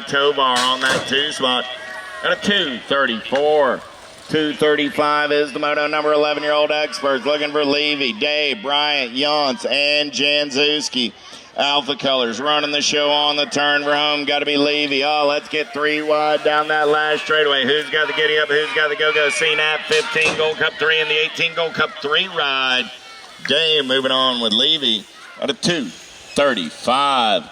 Tovar on that 2 spot at a 2:34. 2:35 is the moto number 11-year-old experts looking for Levy, Dave, Bryant, Yonts, and Janzuski. Alpha Colors running the show on the turn for home. Got to be Levy. Oh, let's get 3 wide down that last straightaway. Who's got the giddy up? Who's got the go-go? CNAP 15 Gold Cup 3 and the 18 Gold Cup 3 ride. Dave moving on with Levy at a 2:35.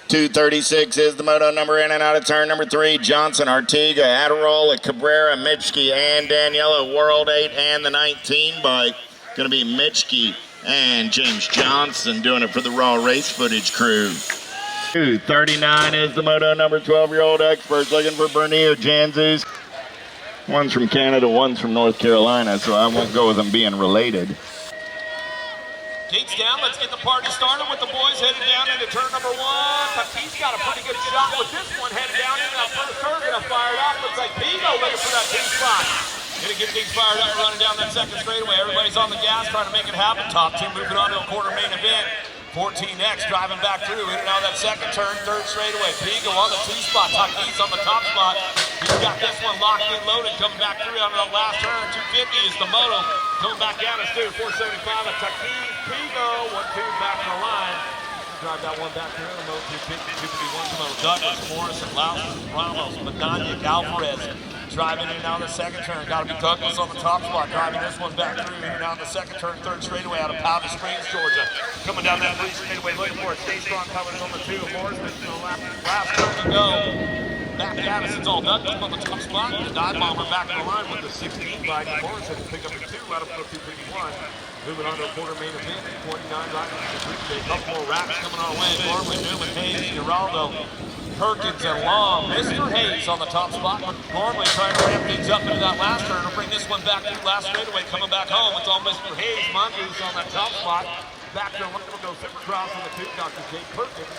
2:36 is the moto number in and out of turn number 3. Johnson, Artiga, Adirola, Cabrera, Mitchke, and Daniela. World 8 and the 19 bike. Going to be Mitchke and James Johnson doing it for the Raw Race Footage crew. 2:39 is the moto number 12-year-old experts looking for Bernillo, Janzus. One's from Canada, one's from North Carolina, so I won't go with them being related. Gates down, let's get the party started with the boys headed down into turn number 1. Tatis's got a pretty good shot with this one headed down into that first turn, gonna fire it off. Looks like Pigo looking for that 2 spot. Gonna get things fired up, running down that second straightaway. Everybody's on the gas, trying to make it happen. Top 2 moving on to a quarter main event. 14X driving back through, in and out of that second turn, third straightaway. Pigo on the 2 spot, Tatis on the top spot. He's got this one locked in, loaded, coming back through on that last turn. 250 is the moto. Coming back down to 475 at Tatis. Pigo, 1-2 back in the line. Drive that one back through. The moto 250, 251 to moto. Douglas, Morrison, Laus, Ramos, Medanic, Alvarez. Driving in and out of the second turn. Got to be Douglas on the top spot. Driving this one back through in and out of the second turn. Third straightaway out of Powder Springs, Georgia. Coming down that 3 straightaway looking for it. Stay strong covers on the 2. Morrison to the last turn to go. Back at us. It's all Douglas on the top spot. The dive bomber back in the line with the 16 bike. Morrison to pick up the 2 out of 251. Moving on to a quarter main event. 29 riders. A couple more racks coming our way. Gormley, Newman, Hayes, Geraldo, Perkins, and Long. Mr. Hayes on the top spot. Gormley trying to ramp things up into that last turn to bring this one back through last straightaway. Coming back home. It's all Mr. Hayes. Mongoose on that top spot. Back there. We'll go across on the 2. Dr. J. Perkins.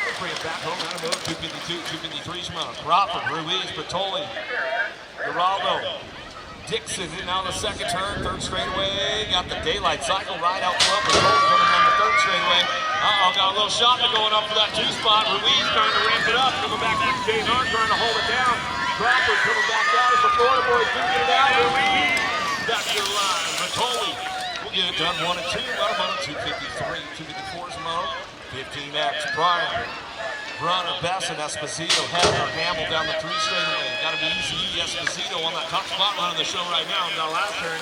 We'll bring it back home. Out of 252, 253 Shimano. Crawford, Ruiz, Bertoli, Geraldo, Dixon in out of the second turn, third straightaway. Got the daylight cycle right out front. Bertoli coming on the third straightaway. Got a little shot going up for that 2 spot. Ruiz trying to ramp it up. Coming back to Jay Hart trying to hold it down. Crawford coming back out as the Florida boys do get it out. Ruiz back to the line. Bertoli will get it done 1 and 2. About a moto 253, 254 is moto. 15X, Brian, Brunner, Besson, Esposito, Heather, Hamel down the 3 straightaway. Got to be easy. Esposito on that top spot running the show right now. Got a last turn.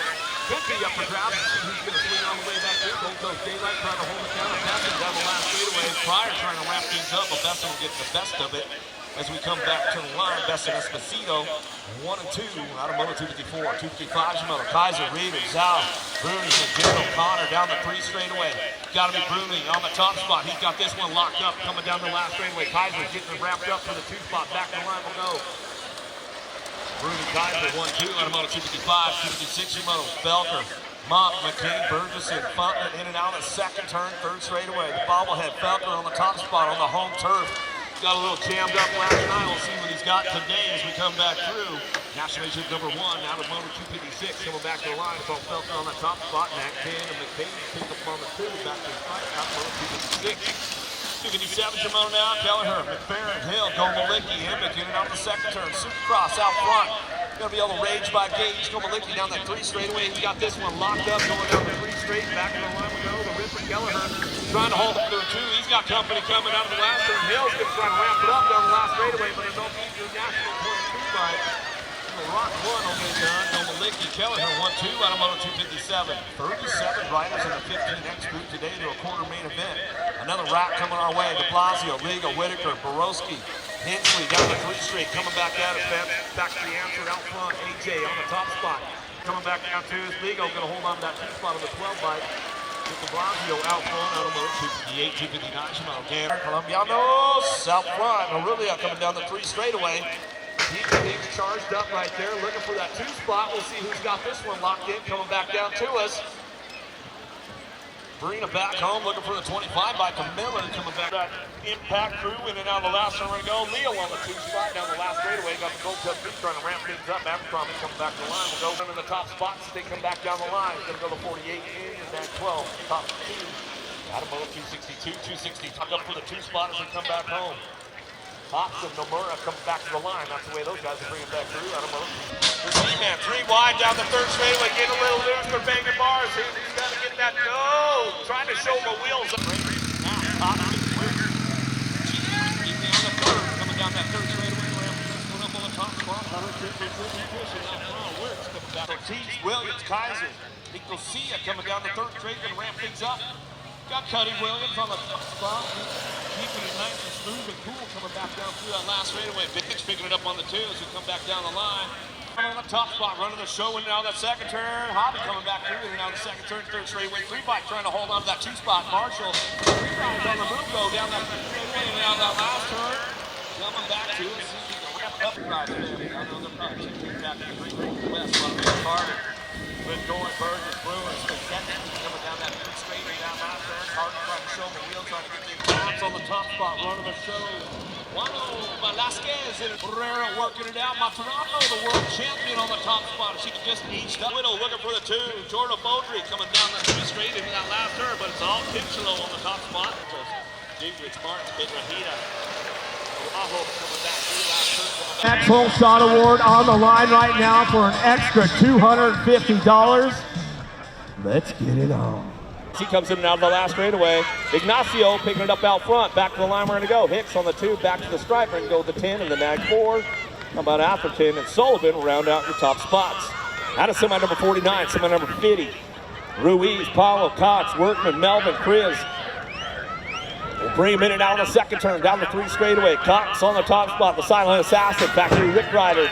Could be up for grabs. Who's going to swing on the way back there? Both those Daylight trying to hold it down. Besson down the last straightaway. Pryor trying to ramp things up, but Besson will get the best of it. As we come back to the line, Besson, Esposito, 1 and 2 out of moto 254, 255 Shimano, Kaiser, Reader, Zal, Bruni, McGinn, O'Connor down the 3 straightaway. Got to be Bruni on the top spot. He's got this one locked up coming down the last straightaway. Kaiser getting it wrapped up for the 2 spot. Back to the line will go. Bruni, Kaiser, 1-2 out of moto 255, 256 Shimano, Felker, Monk, McCain, Burgess, and Funtman in and out of the second turn, third straightaway. The bobblehead, Felker on the top spot on the home turf. Got a little jammed up last night. We'll see what he's got today as we come back through. National Championship number 1 out of moto 256. Coming back to the line. It's all Felker on the top spot. Matt Ken and McCain pick up on the 2. Back to the fight out moto 256. 257 Shimano now. Kelleher, McFerrin, Hill, Gomalicki, Hemmick in and out the second turn. Supercross out front. Gonna be able to rage by Gage. Gomalicki down that 3 straightaway. He's got this one locked up. Going down the 3 straight. Back to the line we go. The Ripper Kelleher trying to hold it through 2. He's got company coming out of the last turn. Hill's gonna try to ramp it up down the last straightaway, but it don't need your national point 2 bike. Rock 1 will get done. Gomalicki, Kelleher 1-2 out of moto 257. 37 riders in the 15X group today to a quarter main event. Another rack coming our way. De Blasio, Liga, Whitaker, Borowski, Hensley down the 3 straight. Coming back out of fence. Back to the answer out front. AJ on the top spot. Coming back down to his Ligo. Going to hold on to that 2 spot on the 12 bike. With De Blasio out front out of moto 258, 259. Shimano Canada. Colombianos out front. Aurelia coming down the 3 straightaway. He's charged up right there, looking for that 2 spot. We'll see who's got this one locked in, coming back down to us. Marina back home, looking for the 25 by Camilla, coming back. That impact crew in and out of the last one. We're going to go. Leo on the 2 spot down the last straightaway. Got the Gold Cup 3 trying to ramp things up. Abercrombie coming back to the line. We'll go into the top spots. They come back down the line. Going to go to 48 in and then 12. Top 2. Out of moto 262, 260. Tuck up for the 2 spot as we come back home. Cox and Nomura come back to the line. That's the way those guys are bringing back through. I don't know. The Z-Man, 3 wide down the third straightaway, getting a little loose. They're banging bars. He's got to get that go. Trying to show the wheels. Now, Cox gets clear. Easy on the third. Coming down that third straightaway. Put up on the top spot. Ortiz, Williams, Kaiser, Nicosia coming down the third straight. Going to ramp things up. Got Cuddy Williams on the top spot, keeping it nice and smooth and cool coming back down through that last straightaway. Biggs picking it up on the two as we come back down the line. On the top spot, running the show, and now that second turn. Hobby coming back through, and now the second turn, third straightaway. 3-bike trying to hold on to that 2-spot. Marshall, 3-bike on the move, go down that third straightaway, and now that last turn. Coming back to it, see if he can ramp up. Guys, I know they're probably changing back to the west, Carter. With Doran, Burgess, Brewers, coming down that third straight and down last turn. Carter trying to show the wheel, trying to get the advance on the top spot, running the show. Juano Velasquez and Herrera working it out. Maturano, the world champion on the top spot. She can just each. Widow looking for the two. Jordan Beaudry coming down that third straight into that last turn, but it's all Kinchelo on the top spot. Digridge, Martin, Pedrojita. Next hole shot award on the line right now for an extra $250. Let's get it on. He comes in and out of the last straightaway. Ignacio picking it up out front. Back to the line we're going to go. Hicks on the 2, back to the stripe. We're going to go with the 10 and the nag 4. How about Atherton and Sullivan will round out your top spots. Out of semi number 49, semi number 50. Ruiz, Paulo, Cox, Workman, Melvin, Chris. We'll bring him in and out on the second turn, down the 3 straightaway. Cox on the top spot, the silent assassin, back through Rick Ryder.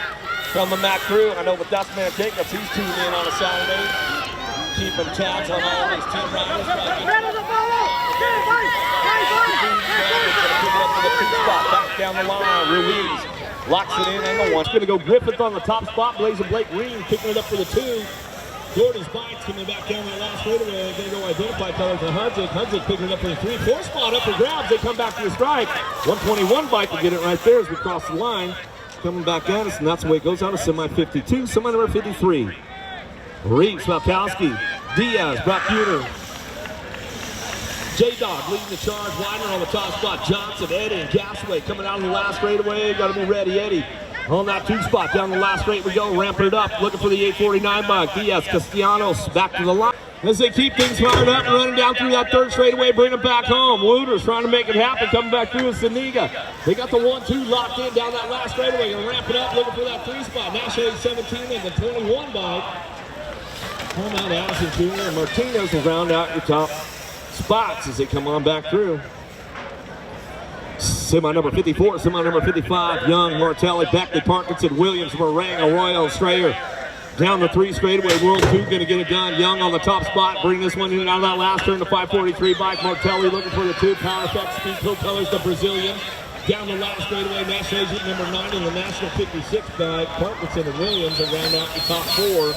Coming back through. I know the Dustman Jacobs, he's tuned in on a Saturday. Keeping tabs on all these team riders. Back down the line, Ruiz locks it in and the 1. It's going to go Griffith on the top spot, Blazer Blake Green picking it up for the 2. Gordy's bike's coming back down that last straightaway. They're going to go identify colors to Hudzik. Hudzik picking it up for the 3. 4 spot up for grabs. They come back to the stripe. 121 bike to get it right there as we cross the line. Coming back at us, and that's the way it goes out of semi 52, semi number 53. Reeves, Malkowski, Diaz, Brock Uter. J-Dog leading the charge. Widener on the top spot. Johnson, Eddie, and Gasway coming out on the last straightaway. Got to be ready, Eddie. On that 2 spot, down the last straight we go, ramping it up, looking for the 849 bike. Diaz, Castellanos, back to the line. As they keep things fired up and running down through that 3rd straightaway, bring it back home. Wooters trying to make it happen, coming back through with Zuniga. They got the 1-2 locked in down that last straightaway, gonna ramp it up, looking for that 3 spot. National 17 and the 21 bike. Home out Addison Jr. and Martinez will round out your top spots as they come on back through. Semi number 54, semi number 55, Young, Martelli, Beckley, Parkinson, Williams, Moran, Arroyo, Strayer. Down the 3 straightaway, World 2 gonna get it done. Young on the top spot, bring this one in and out of that last turn, the 543 bike. Martelli looking for the 2, Power Effect, Speed Co-Colors, the Brazilian. Down the last straightaway, National Agent number 9 in the National 56 bike. Parkinson and Williams will round out the top 4.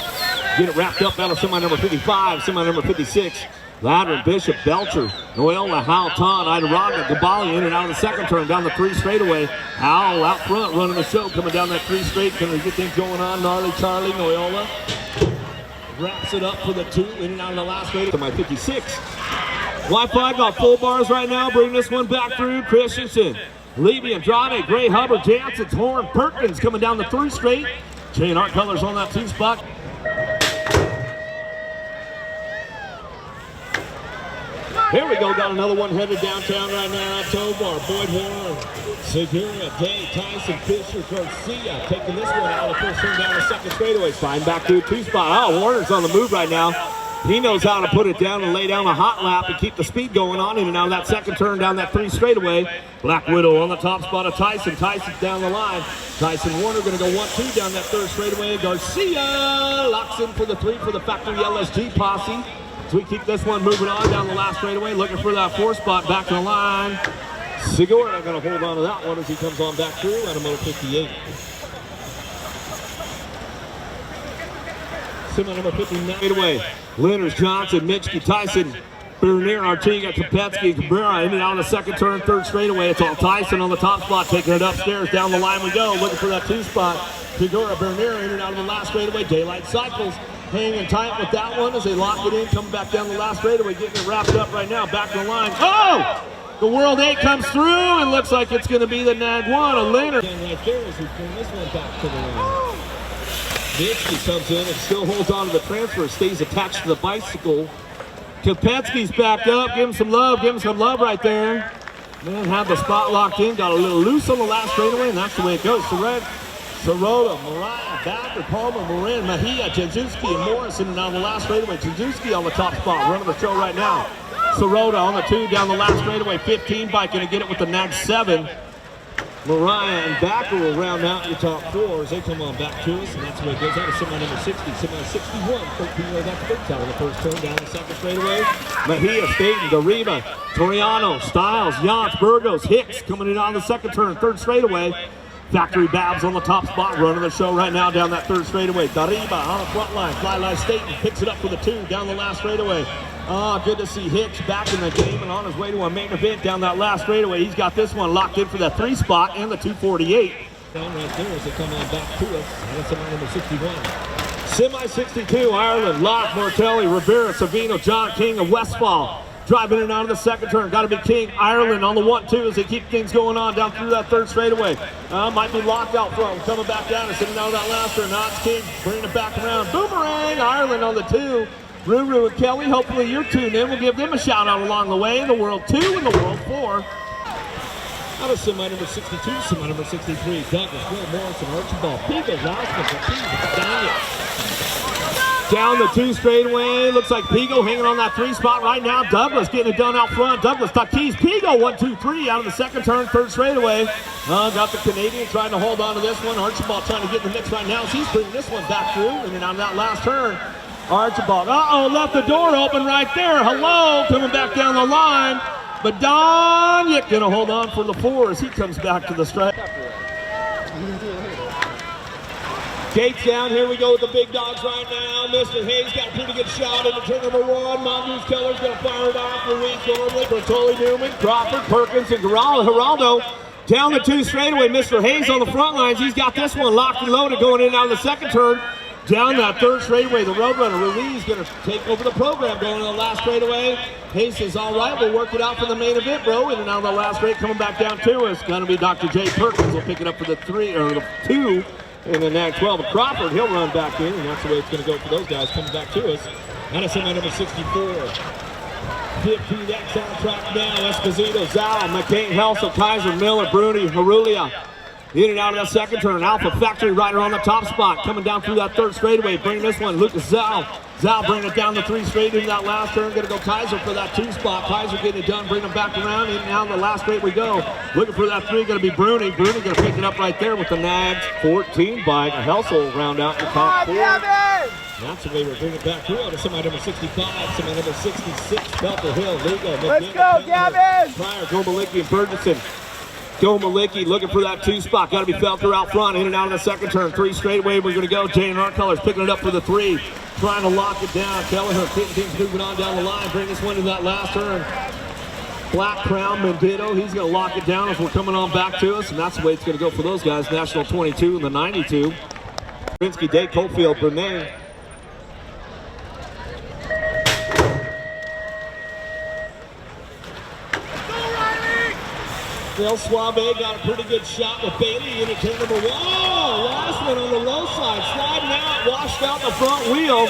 Get it wrapped up out of semi number 55, semi number 56. Ladder, Bishop, Belcher, Noyola, Howell, Ton, Idaraga, Gabali in and out of the second turn, down the 3 straightaway. Howell out front running the show, coming down that 3 straight, going to get things going on. Gnarly Charlie, Noyola wraps it up for the 2 in and out of the last straight to my 56. Wi-Fi got full bars right now, bring this one back through. Christensen, Levy, Andrade, Gray, Hubbard, Jansen, Horn, Perkins coming down the 3 straight. Chain Art Colors on that 2 spot. Here we go, got another one headed downtown right now. Tovar, Boyd Warren, Segura, Day, Tyson, Fisher, Garcia. Taking this one out of the first turn down the second straightaway. Sliding back to a 2 spot. Oh, Warner's on the move right now. He knows how to put it down and lay down a hot lap and keep the speed going on in and out of that second turn down that 3 straightaway. Black Widow on the top spot of Tyson. Tyson's down the line. Tyson Warner going to go 1-2 down that 3rd straightaway. Garcia locks in for the 3 for the Factory LSG posse. So we keep this one moving on down the last straightaway, looking for that 4 spot back to the line. Segura going to hold on to that one as he comes on back through at a motor 58. Semi number 59 straightaway. Leonard, Johnson, Mitchke, Tyson, Bernier, Artiga, Kopetsky, Cabrera in and out of the second turn, 3rd straightaway. It's all Tyson on the top spot, taking it upstairs. Down the line we go, looking for that 2 spot. Figura, Bernier in and out of the last straightaway. Daylight Cycles hanging tight with that one as they lock it in, coming back down the last straightaway, getting it wrapped up right now. Back to the line. Oh! The World 8 comes through and looks like it's going to be the Nag 1, a Leonard. And right there as we bring this one back to the line. Vinsky comes in and still holds on to the transfer, stays attached to the bicycle. Kopetsky's backed up, give him some love right there. Man, have the spot locked in, got a little loose on the last straightaway, and that's the way it goes. Sirota, Mariah, Backer, Palmer, Morin, Mejia, Janzuski, and Morrison, and on the last straightaway, Janzuski on the top spot, running the show right now. Sirota on the 2 down the last straightaway, 15 bike, gonna get it with the Nag 7. Mariah and Backer will round out your top 4 as they come on back to us, and that's the way it goes. That is semi number 60, semi 61, 13 rows out the big tower. The first turn down the second straightaway. Mejia, Staten, Dariba, Toriano, Styles, Yance, Burgos, Hicks coming in on the second turn, third straightaway. Factory Babs on the top spot, running the show right now down that third straightaway. Dariba on the front line, Fly Staten picks it up for the 2 down the last straightaway. Good to see Hicks back in the game and on his way to a main event down that last straightaway. He's got this one locked in for that 3 spot and the 248. Down right there as they come on back to us. That's semi number 61. Semi 62, Ireland, Locke, Mortelli, Rivera, Savino, John King of Westfall. Driving in out of the second turn. Got to be King. Ireland on the 1-2 as they keep things going on down through that third straightaway. Might be locked out front. Coming back down and sitting out of that last turn. Now it's King bringing it back around. Boomerang. Ireland on the 2. Ruru and Kelly, hopefully you're tuned in. We'll give them a shout out along the way. The World 2 and the World 4. Out of semi number 62, semi number 63. Douglas, Will Morrison, Archibald, Pico, Lausman, Daniel. Down the 2 straightaway. Looks like Pigo hanging on that 3 spot right now. Douglas getting it done out front. Douglas, Takis, Pigo, 1, 2, 3 out of the second turn, third straightaway. Got the Canadian trying to hold on to this one. Archibald trying to get in the mix right now as he's bringing this one back through. And then on that last turn, Archibald, left the door open right there. Hello, coming back down the line. But Don Yick gonna hold on for the 4 as he comes back to the strike. Gates down, here we go with the big dogs right now. Mr. Hayes got a pretty good shot into turn number 1. Mongoose Keller's gonna fire it off. Ruiz, Gormley, Bertoli, Newman, Crawford, Perkins, and Geraldo. Down the 2 straightaway, Mr. Hayes on the front lines. He's got this one locked and loaded going in and out of the second turn. Down that third straightaway, the Roadrunner, Ruiz going to take over the program going to the last straightaway. Hayes says, all right, we'll work it out for the main event, bro. In and out of the last straight, coming back down to us. Going to be Dr. J. Perkins will pick it up for the 3 or the 2 in the Nag 12. But Crawford, he'll run back in, and that's the way it's going to go for those guys coming back to us. And it's semi number 64. 15X on track now. Esposito, Zal, McCain, Helsel, Kaiser, Miller, Bruni, Harulia. In and out of that second turn. Alpha Factory Rider on the top spot. Coming down through that third straightaway. Bringing this one. Lucas Zal. Zal bringing it down the 3 straight into that last turn. Going to go Kaiser for that 2 spot. Kaiser getting it done. Bringing them back around. In and out of the last straight we go. Looking for that 3. Going to be Bruni. Bruni going to pick it up right there with the Nags 14 bike. Helsel will round out the top 4. That's the way we're bringing it back through. To semi number 65. Semi number 66. Belter Hill. Ligo. Let's go, Gavin! Pryor, Gomalicki, and Ferguson. Go Malicki looking for that 2 spot. Got to be Felker out front. In and out of the second turn. 3 straightaway. We're going to go. Jane Art Colors picking it up for the 3. Trying to lock it down. Kelleher getting things moving on down the line. Bring this one to that last turn. Black Crown Mendito. He's going to lock it down as we're coming on back to us. And that's the way it's going to go for those guys. National 22 and the 92. Rinsky, Day, Cofield, Bernay. Phil Suave got a pretty good shot with Bailey into turn number 1. Last one on the low side, sliding out, washed out the front wheel.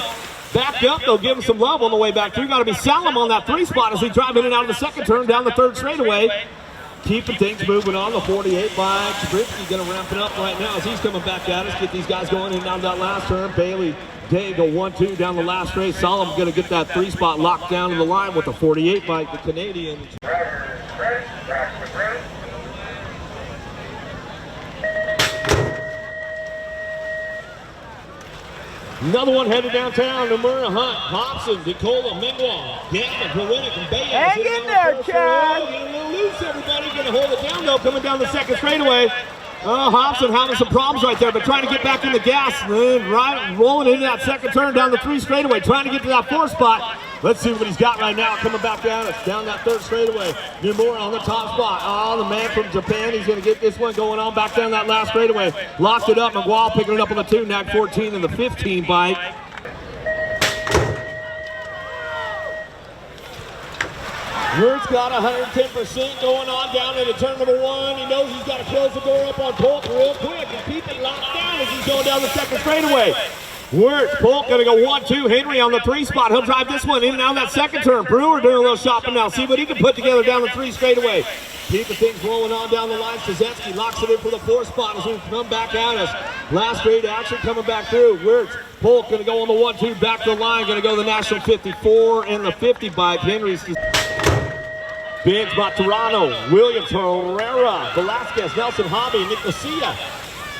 Backed up, though, give him some love on the way back through. Got to be Salem on that 3 spot as he drive in and out of the second turn down the third straightaway. Keeping things moving on the 48 by Chabrinsky. Going to ramp it up right now as he's coming back at us. Get these guys going in and out of that last turn. Bailey, Day go 1-2 down the last straight. Solomon going to get that 3 spot locked down in the line with the 48 bike, the Canadian. Another one headed downtown. Nomura, Hunt, Hobson, Decola, Mingwall, Gavin, Perwinick, and Baez. Hang in there, Chad. Getting a little loose, everybody. Going to hold it down, though, coming down the second straightaway. Hobson having some problems right there, but trying to get back in the gas. Right, rolling into that second turn down the 3 straightaway, trying to get to that 4 spot. Let's see what he's got right now coming back down. It's down that 3rd straightaway. Nomura on the top spot. Oh, the man from Japan. He's going to get this one going on back down that last straightaway. Locked it up. McGuall picking it up on the 2. Nag 14 and the 15 bike. Wirtz got 110% going on down into turn number 1. He knows he's got to close the door up on Polk real quick and keep it locked down as he's going down the second straightaway. Wirtz, Polk gonna go 1-2. Henry on the 3 spot. He'll drive this one in and out that second turn. Brewer doing a little shopping now. See what he can put together down the 3 straightaway. Keeping things rolling on down the line. Szewski locks it in for the 4 spot as we come back at us. Last straight action coming back through. Wirtz, Polk gonna go on the 1-2 back to the line. Gonna go the National 54 and the 50 bike. Henry's Biggs, Maturano, Williams, Herrera, Velasquez, Nelson, Hobby, Nick Lucia.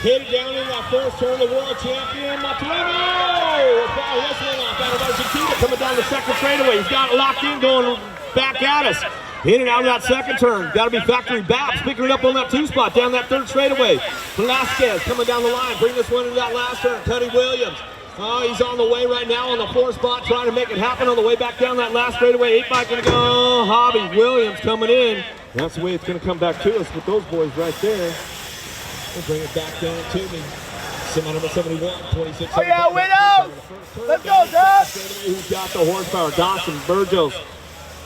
Headed down in that first turn, the world champion, Maturano! Foul whistling off out of Argentina, coming down the second straightaway. He's got it locked in, going back at us. In and out of that second turn. Got to be Factory Babs, picking it up on that 2 spot, down that 3rd straightaway. Velasquez coming down the line, bring this one into that last turn. Cuddy Williams. Oh, he's on the way right now on the 4 spot, trying to make it happen on the way back down that last straightaway. 8 bike gonna go. Hobby Williams coming in. That's the way it's gonna come back to us with those boys right there. We'll bring it back down to me. Semi number 71, 26. Oh yeah, Windows! Let's go, Doug! Who's got the horsepower? Dawson, Burgos,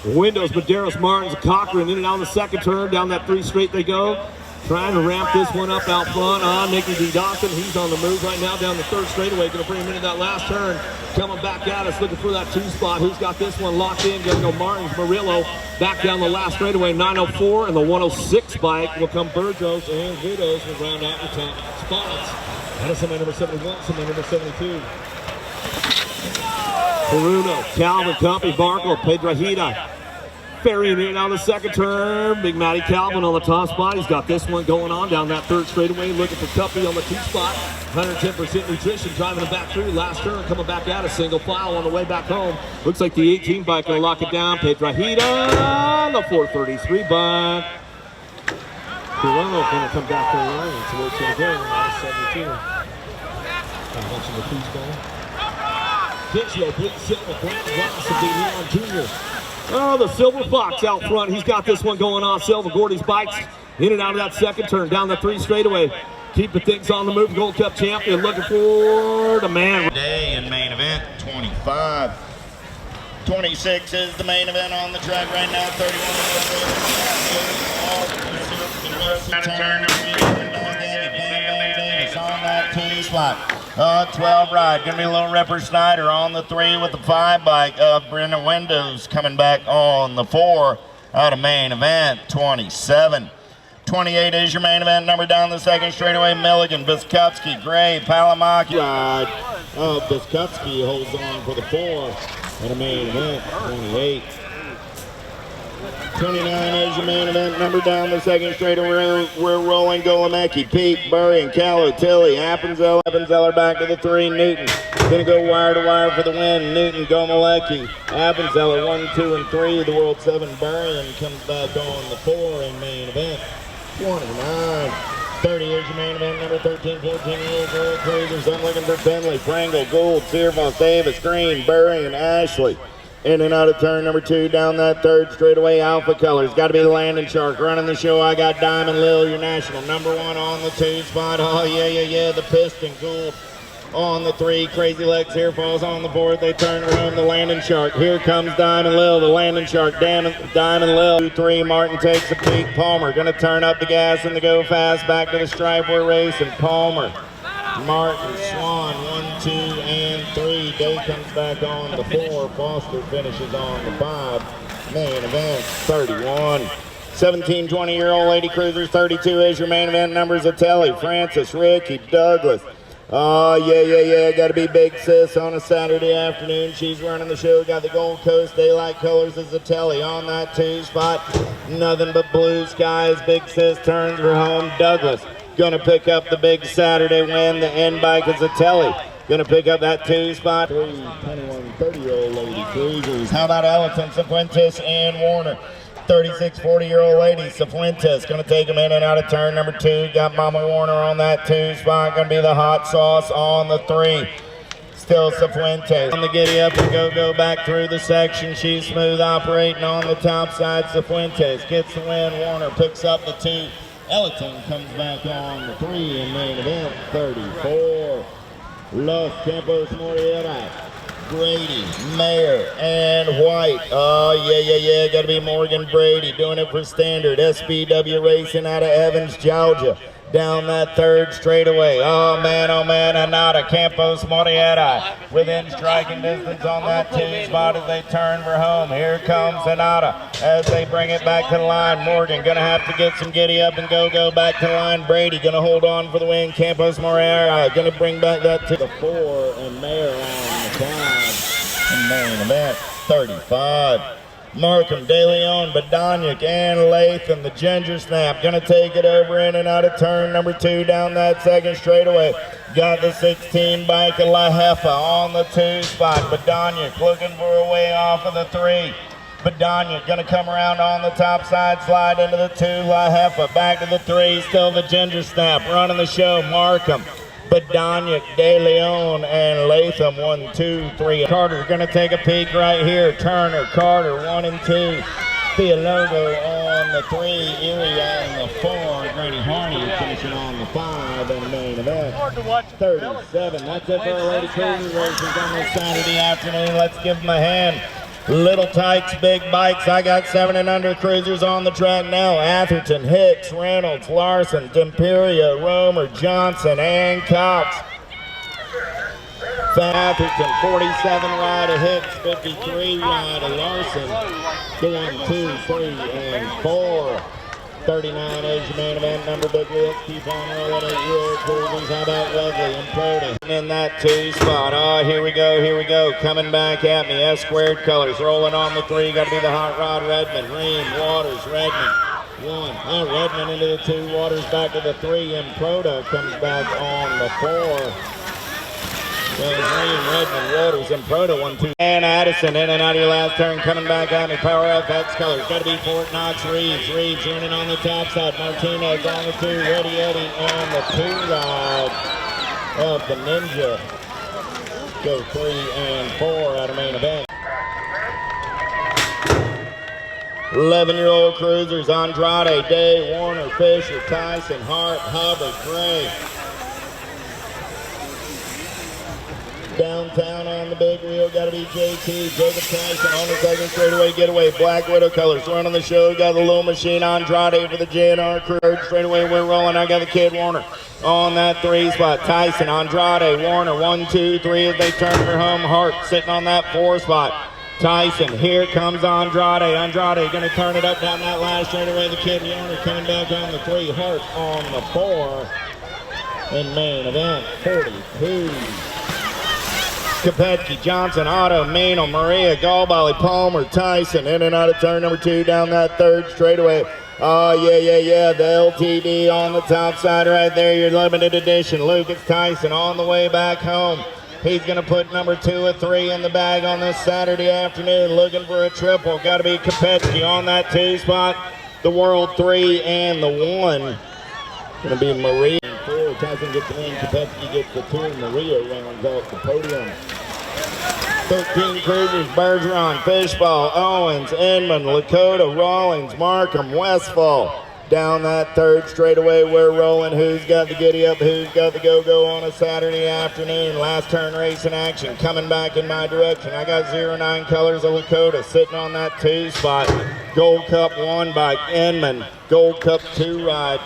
Windows, Medeiros, Martins, Cochran in and out on the second turn. Down that 3 straight they go. Trying to ramp this one up out front on Nicky D. Dawson. He's on the move right now down the 3rd straightaway. Going to bring him into that last turn. Coming back at us, looking for that 2 spot. Who's got this one locked in? Going to go Martins, Murillo. Back down the last straightaway, 904. And the 106 bike will come Burgos, and Widows will round out the top spots. That is somebody number 71, somebody number 72. Peruno, Calvin, Cuppy, Barkle, Pedrahita. Ferrying in on the second turn. Big Matty Calvin on the top spot. He's got this one going on down that 3rd straightaway. Looking for Cuppy on the 2 spot. 110% nutrition, driving it back through. Last turn, coming back out, a single file on the way back home. Looks like the 18 bike gonna lock it down. Pedrahita, the 433 bike. Pirano gonna come back to the line. That's where it's gonna go. 72. I mentioned the piece ball. Pitchlow, Blake Silva, Brandon Ross, and Leon Jr. Oh, the Silver Fox out front. He's got this one going on. Silva Gordy's bikes in and out of that second turn. Down the 3 straightaway. Keeping things on the move. Gold Cup champion looking for the man. Day in main event, 25. 26 is the main event on the track right now. 31 on that 2 spot. 12 ride. Gonna be a little Ripper Snyder on the 3 with the 5 bike. Brendan Windows coming back on the 4 out of main event. 27. 28 is your main event number down the second straightaway. Milligan, Biskupski, Gray, Palamaki. Ride. Biskupski holds on for the 4 out of main event. 28. 29 is your main event number down the second straightaway. We're rolling Golemecki, Pete, Burry, and Callow, Tilly, Appenzeller back to the 3, Newton. Gonna go wire to wire for the win. Newton, Golemecki, Appenzeller 1, 2, and 3. The World 7 Burry and comes back on the 4 in main event. 29. 30 is your main event number 13, 14-year-old World Cruisers. I'm looking for Finley, Pringle, Gould, Searfoss, Davis, Green, Burry, and Ashley. In and out of turn number 2, down that 3rd straightaway. Alpha Colors, got to be the Landing Shark. Running the show, I got Diamond Lil, your national number 1 on the 2 spot. Oh, yeah, the Piston, Gould on the 3. Crazy Legs here falls on the 4th. They turn around the Landing Shark. Here comes Diamond Lil, the Landing Shark. Diamond Lil, 2-3. Martin takes a peek. Palmer going to turn up the gas and to go fast. Back to the stripe, we're racing. Palmer, Martin, Swan, 1, 2, and 3. Day comes back on the 4. Foster finishes on the 5. Main event, 31. 17, 20-year-old Lady Cruisers. 32 is your main event numbers. Atelli, Francis, Ricky, Douglas. Oh, yeah. Got to be Big Sis on a Saturday afternoon. She's running the show. Got the Gold Coast Daylight Colors as Atelli on that 2 spot. Nothing but blue skies. Big Sis turns her home. Douglas going to pick up the big Saturday win. The end bike is Atelli. Going to pick up that 2 spot. 3, 21, 30-year-old Lady Cruisers. How about Ellison, Cifuentes, and Warner? 36, 40-year-old Lady Cifuentes. Going to take him in and out of turn number 2. Got Mama Warner on that 2 spot. Going to be the Hot Sauce on the 3. Still Cifuentes. On the giddy up and go back through the section. She's smooth operating on the top side. Cifuentes gets the win. Warner picks up the 2. Ellington comes back on the 3 in main event. 34. Los Campos Moriera. Brady, Mayer, and White. Oh, yeah. Got to be Morgan Brady doing it for Standard. SBW Racing out of Evans, Georgia. Down that third straightaway. Oh man, Anata, Campos, Morietta within striking distance on that two spot as they turn for home. Here comes Anata as they bring it back to the line. Morgan gonna have to get some giddy up and go back to the line. Brady gonna hold on for the win. Campos, Morietta gonna bring back that to the 4 and Mayer on the 5. And main event 35. Markham, De Leon, Badaniak, and Latham, the Ginger Snap, gonna take it over in and out of turn number 2 down that second straightaway. Got the 16 bike of La Jefa on the 2 spot. Badaniak looking for a way off of the 3. Badaniak gonna come around on the top side, slide into the 2. La Jefa back to the 3, still the Ginger Snap running the show. Markham, Badaniak, De Leon, and Latham, 1, 2, 3. Carter gonna take a peek right here. Turner, Carter, 1 and 2. Theologo on the 3, Erie on the 4. Grady Harney is finishing on the 5 and main event 37. That's it for our Lady Cruiser races on this Saturday afternoon. Let's give them a hand. Little Tykes, big bikes. I got 7 and under cruisers on the track now. Atherton, Hicks, Reynolds, Larson, Demperia, Romer, Johnson, and Cox. Atherton, 47 ride of Hicks, 53 ride of Larson. 1, 2, 3, and 4. 39 is your main event number. Big wheels keep on rolling at your cruisers. How about Lovely and Proda in that 2 spot? Oh, here we go. Coming back at me. S squared colors rolling on the 3. Got to be the Hot Rod Redmond. Ream, Waters, Redmond. 1. Oh, Redmond into the 2. Waters back to the 3. And Proda comes back on the 4. Ream, Redmond, Waters, and Proda, 1, 2. And Addison in and out of your last turn, coming back at me. Power FX colors, got to be Fort Knox, Reeves running on the top side. Martinez on the 2, Eddie on the 2 ride of the Ninja. Go 3 and 4 out of main event. 11-year-old cruisers, Andrade, Day, Warner, Fisher, Tyson, Hart, Hubbard, Gray. Downtown on the big wheel, got to be JT, Jacob Tyson on the second straightaway getaway. Black Widow colors running the show. Got the little machine Andrade for the JNR crew. Third straightaway, we're rolling. I got the kid Warner on that 3 spot. Tyson, Andrade, Warner, 1, 2, 3 as they turn for home. Hart sitting on that 4 spot. Tyson, here comes Andrade. Andrade going to turn it up down that last straightaway. The kid Warner coming back on the 3. Hart on the 4. And main event 42. Kopetsky, Johnson, Otto, Mano, Maria, Galbali, Palmer, Tyson, in and out of turn number 2 down that third straightaway. Oh, yeah, the LTD on the top side right there, your limited edition. Lucas Tyson on the way back home. He's going to put number 2 or 3 in the bag on this Saturday afternoon, looking for a triple. Got to be Kopetsky on that 2 spot, the World 3 and the 1. Going to be Maria. 4, Tyson gets the win, Kopetsky gets the 2, Maria rounds out the podium. 13 cruisers, Bergeron, Fishball, Owens, Inman, Lakota, Rawlings, Markham, Westfall. Down that third straightaway, we're rolling. Who's got the giddy up? Who's got the go-go on a Saturday afternoon? Last turn race in action, coming back in my direction. I got 09 colors of Lakota sitting on that 2 spot. Gold Cup 1 by Inman, Gold Cup 2 ride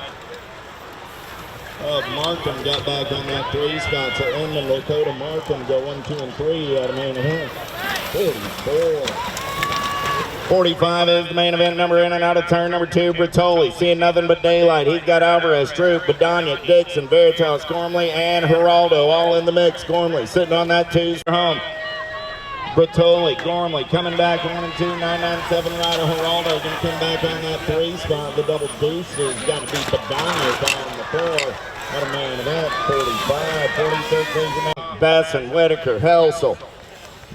of Markham got back on that 3 spot. So Inman, Lakota, Markham go 1, 2, and 3 out of main event. 44. 45 is the main event number in and out of turn number 2. Bertoli seeing nothing but daylight. He's got Alvarez, Stroop, Badania, Dixon, Veritas, Gormley, and Geraldo all in the mix. Gormley sitting on that 2 for home. Bertoli, Gormley coming back 1 and 2, 997 rider. Geraldo going to come back on that 3 spot. The double boosters got to be Badania on the 4. What a main event, 45, 46 is the main. Besson, Whitaker, Helsel.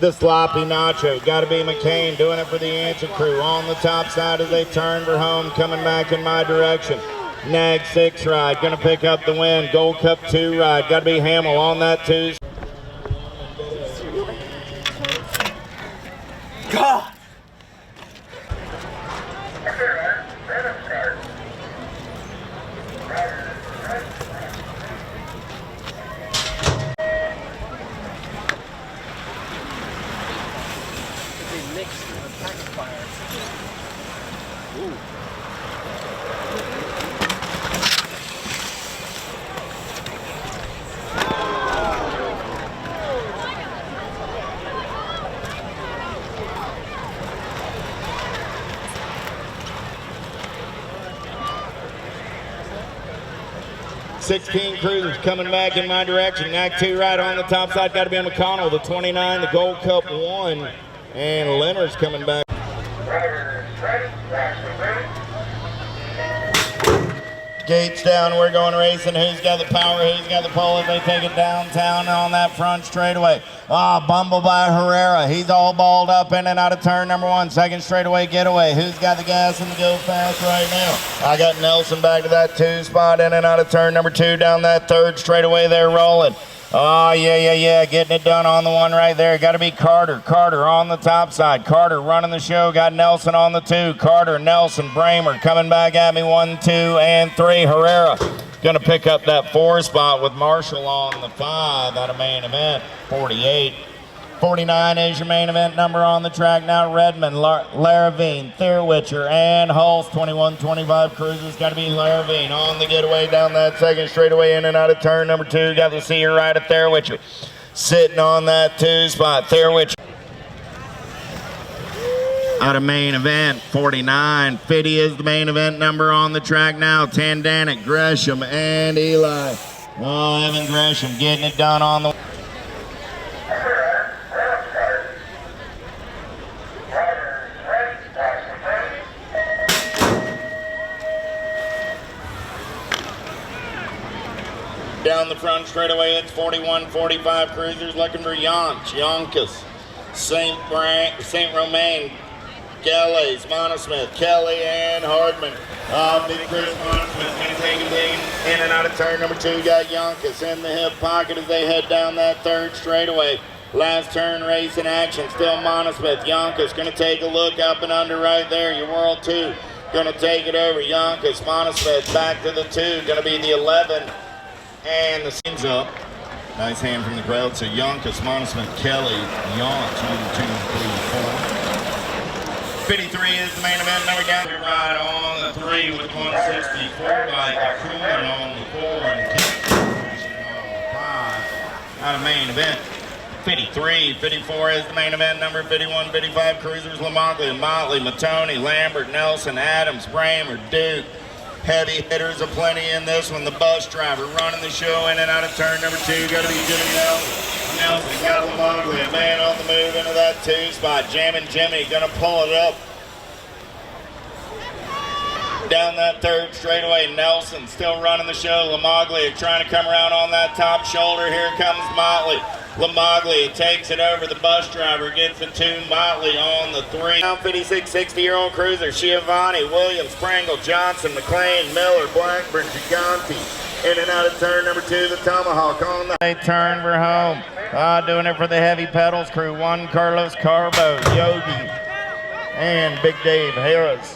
The sloppy Nacho, got to be McCain doing it for the Answer crew on the top side as they turn for home, coming back in my direction. Nag 6 ride, going to pick up the win. Gold Cup 2 ride, got to be Hamill on that 2. God! 16 cruisers coming back in my direction. Act 2 right on the top side. Got to be on McConnell. The 29, the Gold Cup 1. And Leonard's coming back. Gates down, we're going racing. Who's got the power? Who's got the pole? As they take it downtown on that front straightaway. Bumble by Herrera. He's all balled up in and out of turn number 1. Second straightaway getaway. Who's got the gas and the go fast right now? I got Nelson back to that 2 spot in and out of turn number 2 down that third straightaway. They're rolling. Yeah. Getting it done on the 1 right there. Got to be Carter. Carter on the top side. Carter running the show. Got Nelson on the 2. Carter, Nelson, Bramer coming back at me. 1, 2, and 3. Herrera going to pick up that 4 spot with Marshall on the 5 out of main event. 48. 49 is your main event number on the track now. Redmond, Laravine, Thierwitcher, and Hulse. 21-25 cruisers. Got to be Laravine on the getaway down that second straightaway in and out of turn number 2. Got to see her right at Thierwitcher. Sitting on that 2 spot. Thierwitcher. Out of main event, 49. 50 is the main event number on the track now. Tandanik, Gresham, and Eli. Evan Gresham getting it done on the... Down the front straightaway, it's 41-45 cruisers looking for Yonkers, St. Romain, Kelly, Monosmith, Kelly, and Hardman. Big Chris Monosmith going to take it in and out of turn number 2. Got Yonkers in the hip pocket as they head down that third straightaway. Last turn race in action, still Monosmith. Yonkers going to take a look up and under right there. Your World 2 going to take it over. Yonkers, Monosmith back to the 2. Going to be the 11. And the scene's up. Nice hand from the crowd. So Yonkers, Monosmith, Kelly, Yonk, 1, 2, 3, 4. 53 is the main event. Number down to ride on the 3 with 164 by Kuhn on the 4 and 2 on the 5. Out of main event. 53, 54 is the main event. Number 51, 55 cruisers. Lamontley, Motley, Matone, Lambert, Nelson, Adams, Bramer, Duke. Heavy hitters aplenty in this one. The bus driver running the show in and out of turn number 2. Got to be Jimmy Nelson. Nelson got Lamontley, a man on the move into that 2 spot. Jammin' Jimmy going to pull it up. Down that third straightaway, Nelson still running the show. Lamoglia trying to come around on that top shoulder. Here comes Motley. Lamoglia takes it over. The bus driver gets the 2. Motley on the 3. Now 56, 60-year-old cruiser. Schiavone, Williams, Pringle, Johnson, McLean, Miller, Blackburn, Giganti. In and out of turn number 2, the Tomahawk on the... They turn for home. Doing it for the Heavy Pedals crew. 1, Carlos Carbo, Yogi, and Big Dave Harris.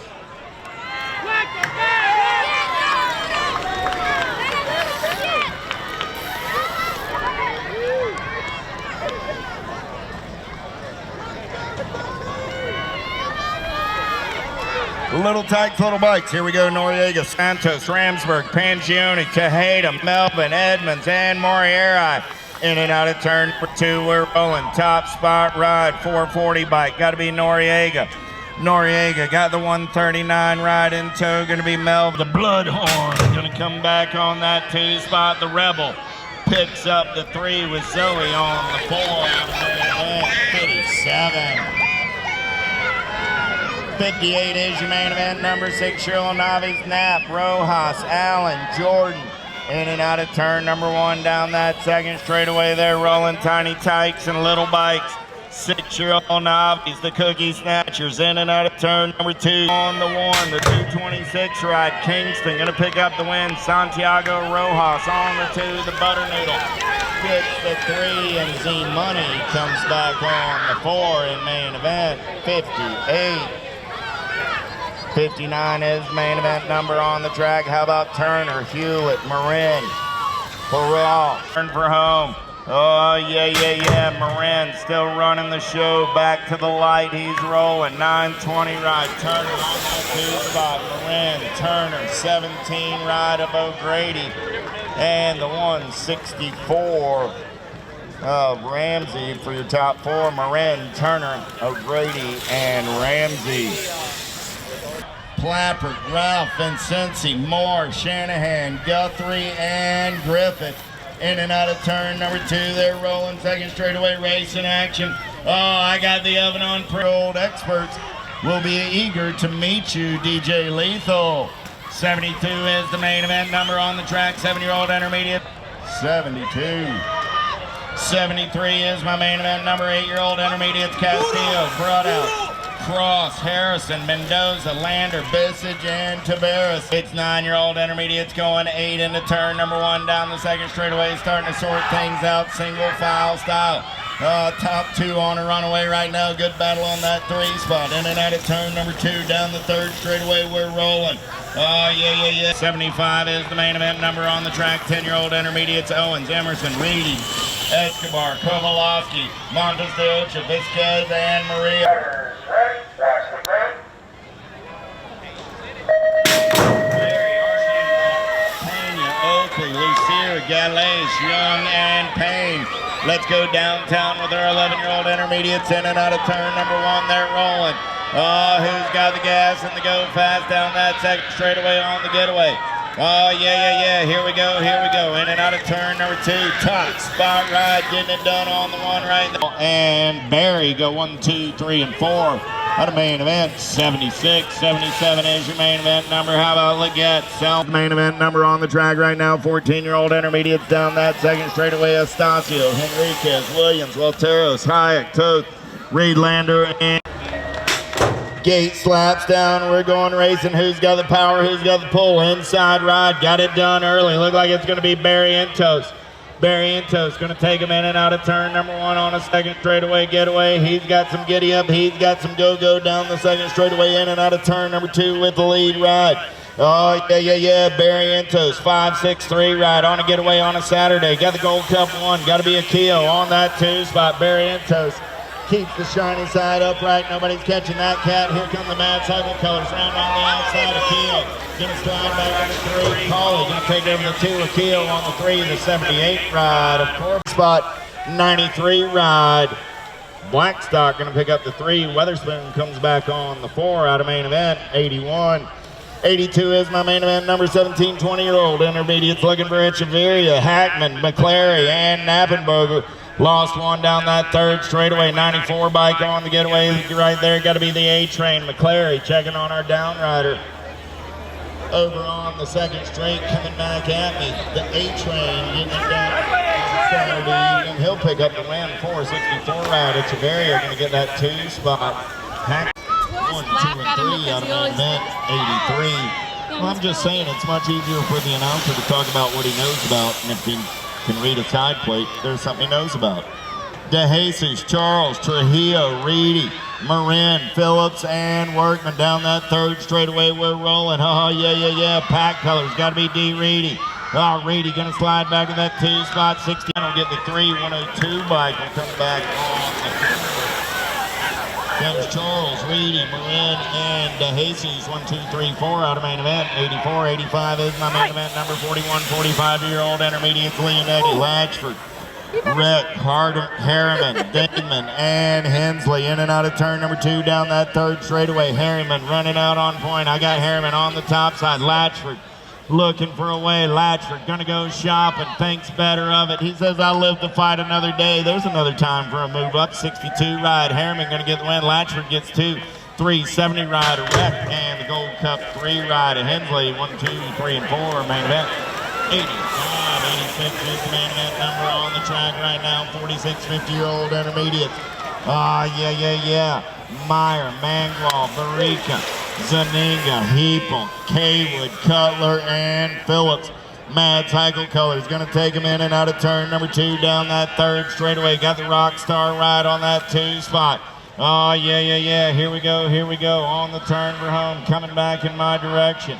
Little Tykes, Little Bikes. Here we go. Noriega, Santos, Ramsburg, Pangione, Tejada, Melvin, Edmonds, and Morieri. In and out of turn number 2, we're rolling. Top spot ride, 440 bike. Got to be Noriega. Noriega got the 139 ride in tow. Going to be Melvin. The Bloodhorn going to come back on that 2 spot. The Rebel picks up the 3 with Zoe on the 4. 57. 58 is your main event. Number 6, Cheryl Novi, Knapp, Rojas, Allen, Jordan. In and out of turn number 1 down that second straightaway. They're rolling Tiny Tykes and Little Bikes. 6-year-old Novies, the Cookie Snatchers. In and out of turn number 2 on the 1. The 226 ride. Kingston going to pick up the win. Santiago Rojas on the 2. The Butter Noodle gets the 3. And Z Money comes back on the 4 in main event. 58. 59 is main event number on the track. How about Turner, Hewlett, Marin, Perrault, turn for home. Oh, yeah. Marin still running the show. Back to the light. He's rolling. 920 ride. Turner on that 2 spot. Marin, Turner, 17 ride of O'Grady. And the 164 of Ramsey for your top 4. Marin, Turner, O'Grady, and Ramsey. Clapper, Ralph, Vincenzi, Moore, Shanahan, Guthrie, and Griffith. In and out of turn number 2. They're rolling second straightaway race in action. Oh, I got the oven on. Old experts will be eager to meet you, DJ Lethal. 72 is the main event number on the track. 7-year-old intermediate. 72. 73 is my main event number. 8-year-old intermediate. Castillo, Broadout, Cross, Harrison, Mendoza, Lander, Bissage, and Taveras. It's 9-year-old intermediates going 8 into turn number 1 down the second straightaway, starting to sort things out single file style. Top 2 on a runaway right now. Good battle on that 3 spot. In and out of turn number 2 down the third straightaway. We're rolling. Yeah. 75 is the main event number on the track. 10-year-old intermediates. Owens, Emerson, Reedy, Escobar, Kovalowski, Montes de Ocha, Vizquez, and Maria. Oakley, Lucier, Galais, Young, and Payne. Let's go downtown with our 11-year-old intermediates. In and out of turn number 1. They're rolling. Who's got the gas and the go fast down that second straightaway on the getaway? Yeah. Here we go. In and out of turn number 2. Top spot ride, getting it done on the 1 right there. And Barry go 1, 2, 3, and 4. Out of main event, 76, 77 is your main event number. How about Leggett? Main event number on the track right now. 14-year-old intermediates down that second straightaway. Estacio, Henriquez, Williams, Walteros, Hayek, Toth, Reed, Lander, and Gate slaps down. We're going racing. Who's got the power? Who's got the pull? Inside ride. Got it done early. Look like it's going to be Barrientos. Barrientos going to take him in and out of turn number 1 on a second straightaway getaway. He's got some giddy up. He's got some go-go down the second straightaway. In and out of turn number 2 with the lead ride. Oh, yeah. Barrientos, 5-6-3 ride on a getaway on a Saturday. Got the Gold Cup 1. Got to be a Keogh on that 2 spot. Barrientos keeps the shiny side upright. Nobody's catching that cat. Here come the Mad Cycle Colors round on the outside. Akio gonna slide back to the 3. Cauley gonna take over the 2. Akio on the 3. The 78 ride. Of course, spot 93 ride. Blackstock gonna pick up the 3. Weatherspoon comes back on the 4 out of main event. 81. 82 is my main event number. 17, 20-year-old intermediates looking for Echeverria, Hackman, McClary, and Knappenberger. Lost 1 down that third straightaway. 94 bike on the getaway right there. Got to be the A-Train. McClary checking on our downrider. Over on the second straight, coming back at me. The A-Train getting it down Saturday evening. He'll pick up the win. 464 ride. Echeverria going to get that 2 spot. Hack 1, 2, and 3 out of main event. 83. Well, I'm just saying it's much easier for the announcer to talk about what he knows about, and if he can read a side plate, there's something he knows about. De Jesus, Charles, Trujillo, Reedy, Marin, Phillips, and Workman down that third straightaway. We're rolling. Oh, yeah. Pack colors. Got to be D. Reedy. Oh, Reedy going to slide back to that 2 spot. 16 will get the 3. 102 bike will come back on the 4. That was Charles, Reedy, Marin, and De Jesus. 1, 2, 3, 4 out of main event. 84, 85 is my main event number. 41, 45-year-old intermediate. Leonetti, Latchford, Rick, Harriman, Damon, and Hensley. In and out of turn number 2 down that third straightaway. Harriman running out on point. I got Harriman on the top side. Latchford looking for a way. Latchford gonna go shopping, thinks better of it. He says, I'll live to fight another day. There's another time for a move up. 62 ride. Harriman gonna get the win. Latchford gets 2. 3, 70 ride. A wreck and the Gold Cup 3 ride. A Hensley 1, 2, 3, and 4 main event. 85, 86 is the main event number on the track right now. 46, 50-year-old intermediate. Yeah. Meyer, Mangwall, Barica, Zaniga, Heapel, Kaywood, Cutler, and Phillips. Mad Cycle Colors going to take him in and out of turn number 2 down that third straightaway. Got the Rockstar ride on that 2 spot. Oh, yeah. Here we go. On the turn for home. Coming back in my direction.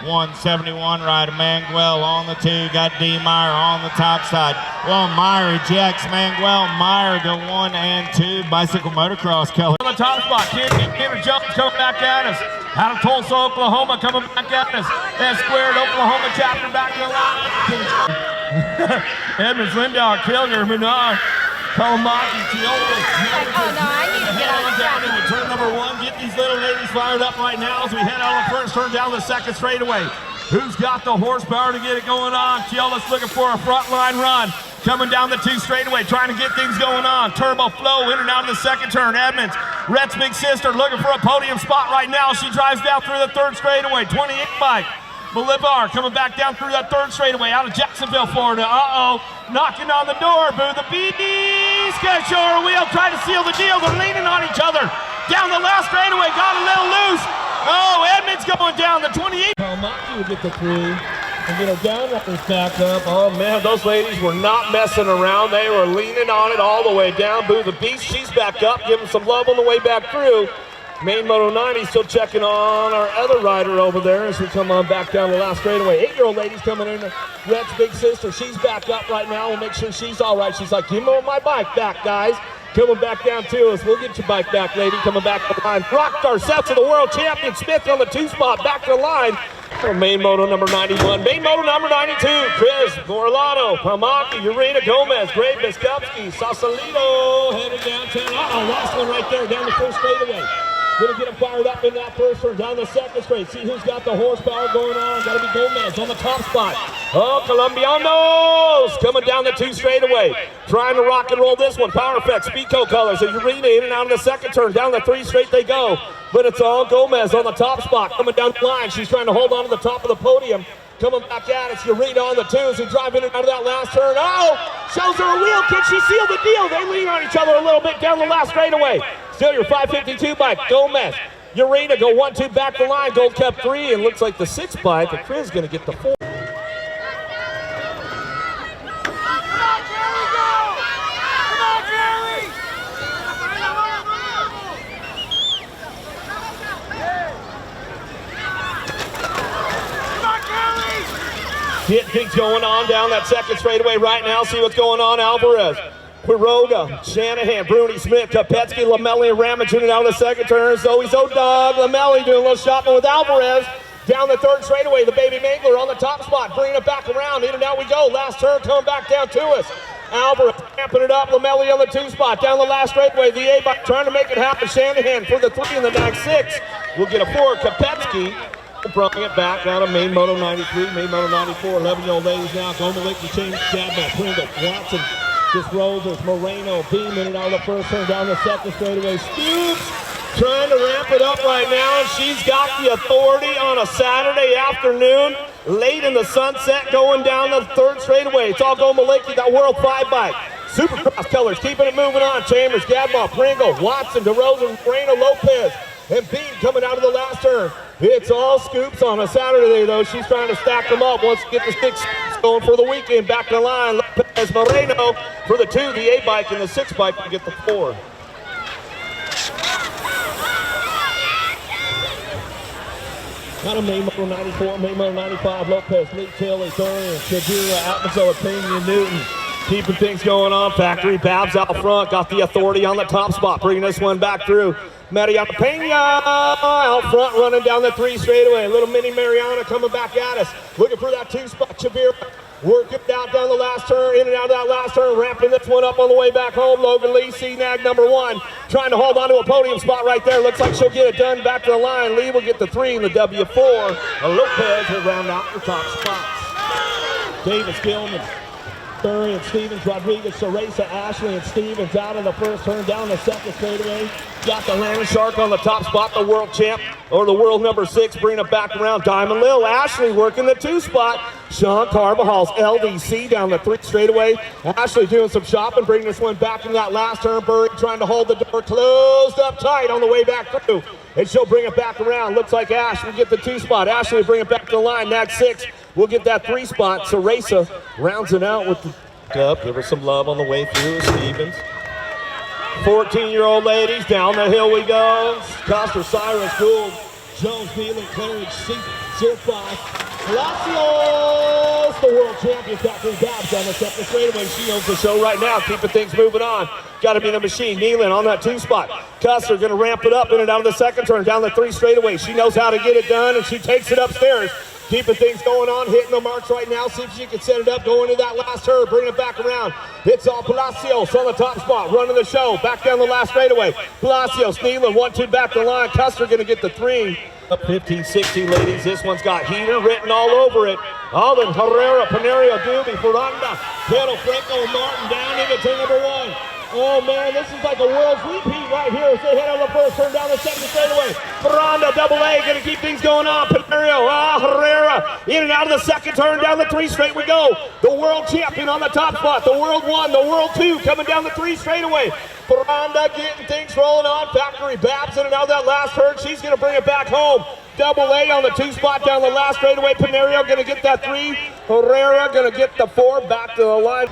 171 ride. Manguel on the 2. Got D. Meyer on the top side. Well, Meyer ejects Manguel. Meyer go 1 and 2. Bicycle motocross color. On the top spot, Tanner Jones coming back at us. Out of Tulsa, Oklahoma, coming back at us. And squared Oklahoma chapter back to the line. Edmonds, Lindau, Kilger, Menard. Kalamaki, Teola. Oh, no, I need to get on the down track. into turn number 1. Get these little ladies fired up right now as we head out the first turn down the second straightaway. Who's got the horsepower to get it going on? Teola's looking for a front line run. Coming down the 2 straightaway, trying to get things going on. Turbo Flow in and out of the second turn. Edmonds, Rhett's big sister, looking for a podium spot right now. She drives down through the 3rd straightaway. 28 bike. Bolivar coming back down through that 3rd straightaway out of Jacksonville, Florida. Knocking on the door. Boo the Bees. Gonna show her wheel. Try to seal the deal. They're leaning on each other. Down the last straightaway. Got a little loose. Edmonds going down. The 28. Kalamaki will get the 3 and get her down runners back up. Oh, man, those ladies were not messing around. They were leaning on it all the way down. Boo the Beast. She's back up. Giving some love on the way back through. Main Moto 90 still checking on our other rider over there as we come on back down the last straightaway. 8-year-old lady's coming in. Rhett's big sister. She's back up right now. We'll make sure she's all right. She's like, give me my bike back, guys. Coming back down to us. We'll get your bike back, lady. Coming back to the line. Rockstar Seth to the world champion. Smith on the 2 spot. Back to the line. Main Moto number 91. Main Moto number 92. Chris Borlato. Pamaki. Urena Gomez. Gray Biskupski. Sausalito. Headed downtown. Last one right there. Down the 1st straightaway. Gonna get them fired up in that 1st turn, down the 2nd straight. See who's got the horsepower going on. Gotta be Gomez on the top spot. Colombianos coming down the 2 straightaway. Trying to rock and roll this one. Power Effects, Speedco colors. And Urena in and out of the 2nd turn. Down the 3 straight they go. But it's all Gomez on the top spot. Coming down the line. She's trying to hold on to the top of the podium. Coming back at us, Urena on the 2s who drive in and out of that last turn. Shows her a wheel. Can she seal the deal? They lean on each other a little bit down the last straightaway. Still your 552 bike, Gomez. Urena go 1-2 back the line. Gold Cup 3, and looks like the 6 bike. And Chris going to get the 4. Get things going on down that 2nd straightaway right now. See what's going on. Alvarez, Quiroga, Shanahan, Bruni, Smith, Kopetsky, Lamelli, and Ramage in and out of the 2nd turn. Zoe Zodog, Lamelli doing a little shopping with Alvarez. Down the 3rd straightaway, the Baby Mangler on the top spot, bringing it back around. In and out we go. Last turn coming back down to us. Alvarez ramping it up. Lamelli on the 2 spot. Down the last straightaway, the A-bike trying to make it happen. Shanahan for the 3 and the 9-6. We'll get a 4. Kopetsky. Bringing it back out of Main Moto 93, Main Moto 94, 11-year-old ladies now. Gomalik, the change, Jadman, Pringle, Watson, just rolls with Moreno, Beam in and out of the 1st turn, down the 2nd straightaway. Stoops trying to ramp it up right now, and she's got the authority on a Saturday afternoon, late in the sunset, going down the 3rd straightaway. It's all Gomalik, that World 5 bike. Supercross colors, keeping it moving on. Chambers, Gadball, Pringle, Watson, DeRozan, Moreno, Lopez, and Beam coming out of the last turn. It's all Scoops on a Saturday, though. She's trying to stack them up. Wants to get the 6 going for the weekend. Back to the line. Lopez Moreno for the 2, the A-bike, and the 6 bike to get the 4. Out of Main Moto 94, Main Moto 95, Lopez, Lee Tilly, Dorian, Shadira, Atmazo, Pena, Newton. Keeping things going on. Factory Babs out front. Got the authority on the top spot. Bringing this one back through. Mariana Pena out front running down the 3 straightaway. Little mini Mariana coming back at us. Looking for that 2 spot. Chavira working out down the last turn. In and out of that last turn. Ramping this one up on the way back home. Logan Lee, C-Nag number 1. Trying to hold on to a podium spot right there. Looks like she'll get it done. Back to the line. Lee will get the 3 and the W4. Lopez will round out the top spots. Davis Gilman. Curry and Stevens, Rodriguez, Cereza, Ashley, and Stevens out of the 1st turn, down the 2nd straightaway. Got the Land Shark on the top spot, the world champ, or the world number 6, bringing it back around. Diamond Lil, Ashley working the 2 spot. Sean Carvajal's LDC down the 3 straightaway. Ashley doing some shopping, bringing this one back in that last turn. Burry trying to hold the door closed up tight on the way back through. And she'll bring it back around. Looks like Ash will get the 2 spot. Ashley will bring it back to the line. Nag 6 will get that 3 spot. Cereza rounds it out with the up. Give her some love on the way through. Stevens. 14-year-old ladies, down the hill we go. Coster, Cyrus, Gould, Jones, Nealon, Claridge, Zirkbach. Palacios, the world champion, Factory Babs on the 2nd straightaway. She owns the show right now, keeping things moving on. Got to be the machine. Nealon on that 2 spot. Custer going to ramp it up in and out of the 2nd turn, down the 3 straightaway. She knows how to get it done, and she takes it upstairs. Keeping things going on, hitting the marks right now. See if she can set it up, going into that last herd, bring it back around. It's all Palacios on the top spot, running the show. Back down the last straightaway. Palacios, Nealon, 1-2 back the line. Custer going to get the 3. Up 15-16, ladies. This one's got heater written all over it. Alden, Herrera, Panerio, Doobie, Ferranda, Pedro, Franco, Martin down into turn number 1. Oh man, this is like a world's repeat right here as they head on the first turn down the second straightaway. Ferranda, double A, gonna keep things going on. Panerio, Herrera, in and out of the second turn, down the 3 straight we go. The world champion on the top spot, the world 1, the world 2, coming down the 3 straightaway. Ferranda getting things rolling on. Factory Babs in and out of that last herd. She's gonna bring it back home. Double A on the 2 spot down the last straightaway. Panerio gonna get that 3. Herrera gonna get the 4 back to the line.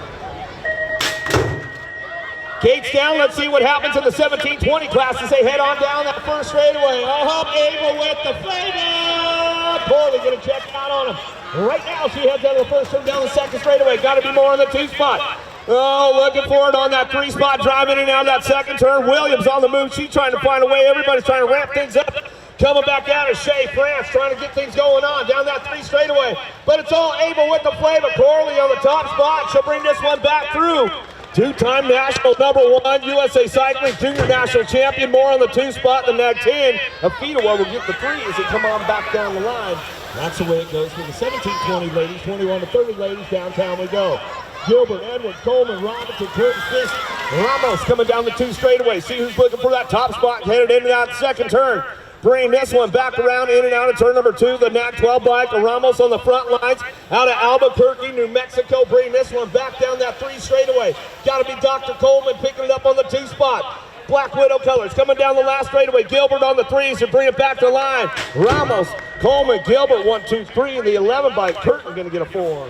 Gates down, let's see what happens in the 17-20 class as they head on down that first straightaway. Oh, Ava with the flavor! Corley gonna check out on him. Right now she heads out of the first turn down the second straightaway. Gotta be more on the 2 spot. Oh, looking for it on that 3 spot, driving in and out of that second turn. Williams on the move, she's trying to find a way. Everybody's trying to ramp things up. Coming back out is Shea France, trying to get things going on down that 3 straightaway. But it's all Ava with the flavor. Corley on the top spot. She'll bring this one back through. 2-time national number 1, USA Cycling Junior National Champion. More on the 2 spot, the nag 10. Afitawa will get the 3 as they come on back down the line. That's the way it goes for the 17-20 ladies, 21-30 ladies. Downtown we go. Gilbert, Edwards, Coleman, Robinson, Curtis, Fisk, Ramos coming down the 2 straightaway. See who's looking for that top spot, headed into that second turn. Bring this one back around, in and out of turn number 2, the NAC 12 bike. Ramos on the front lines, out of Albuquerque, New Mexico. Bring this one back down that 3 straightaway. Got to be Dr. Coleman picking it up on the 2 spot. Black Widow colors coming down the last straightaway. Gilbert on the 3s to bring it back to line. Ramos, Coleman, Gilbert, 1, 2, 3 in the 11 bike. Curtin going to get a 4.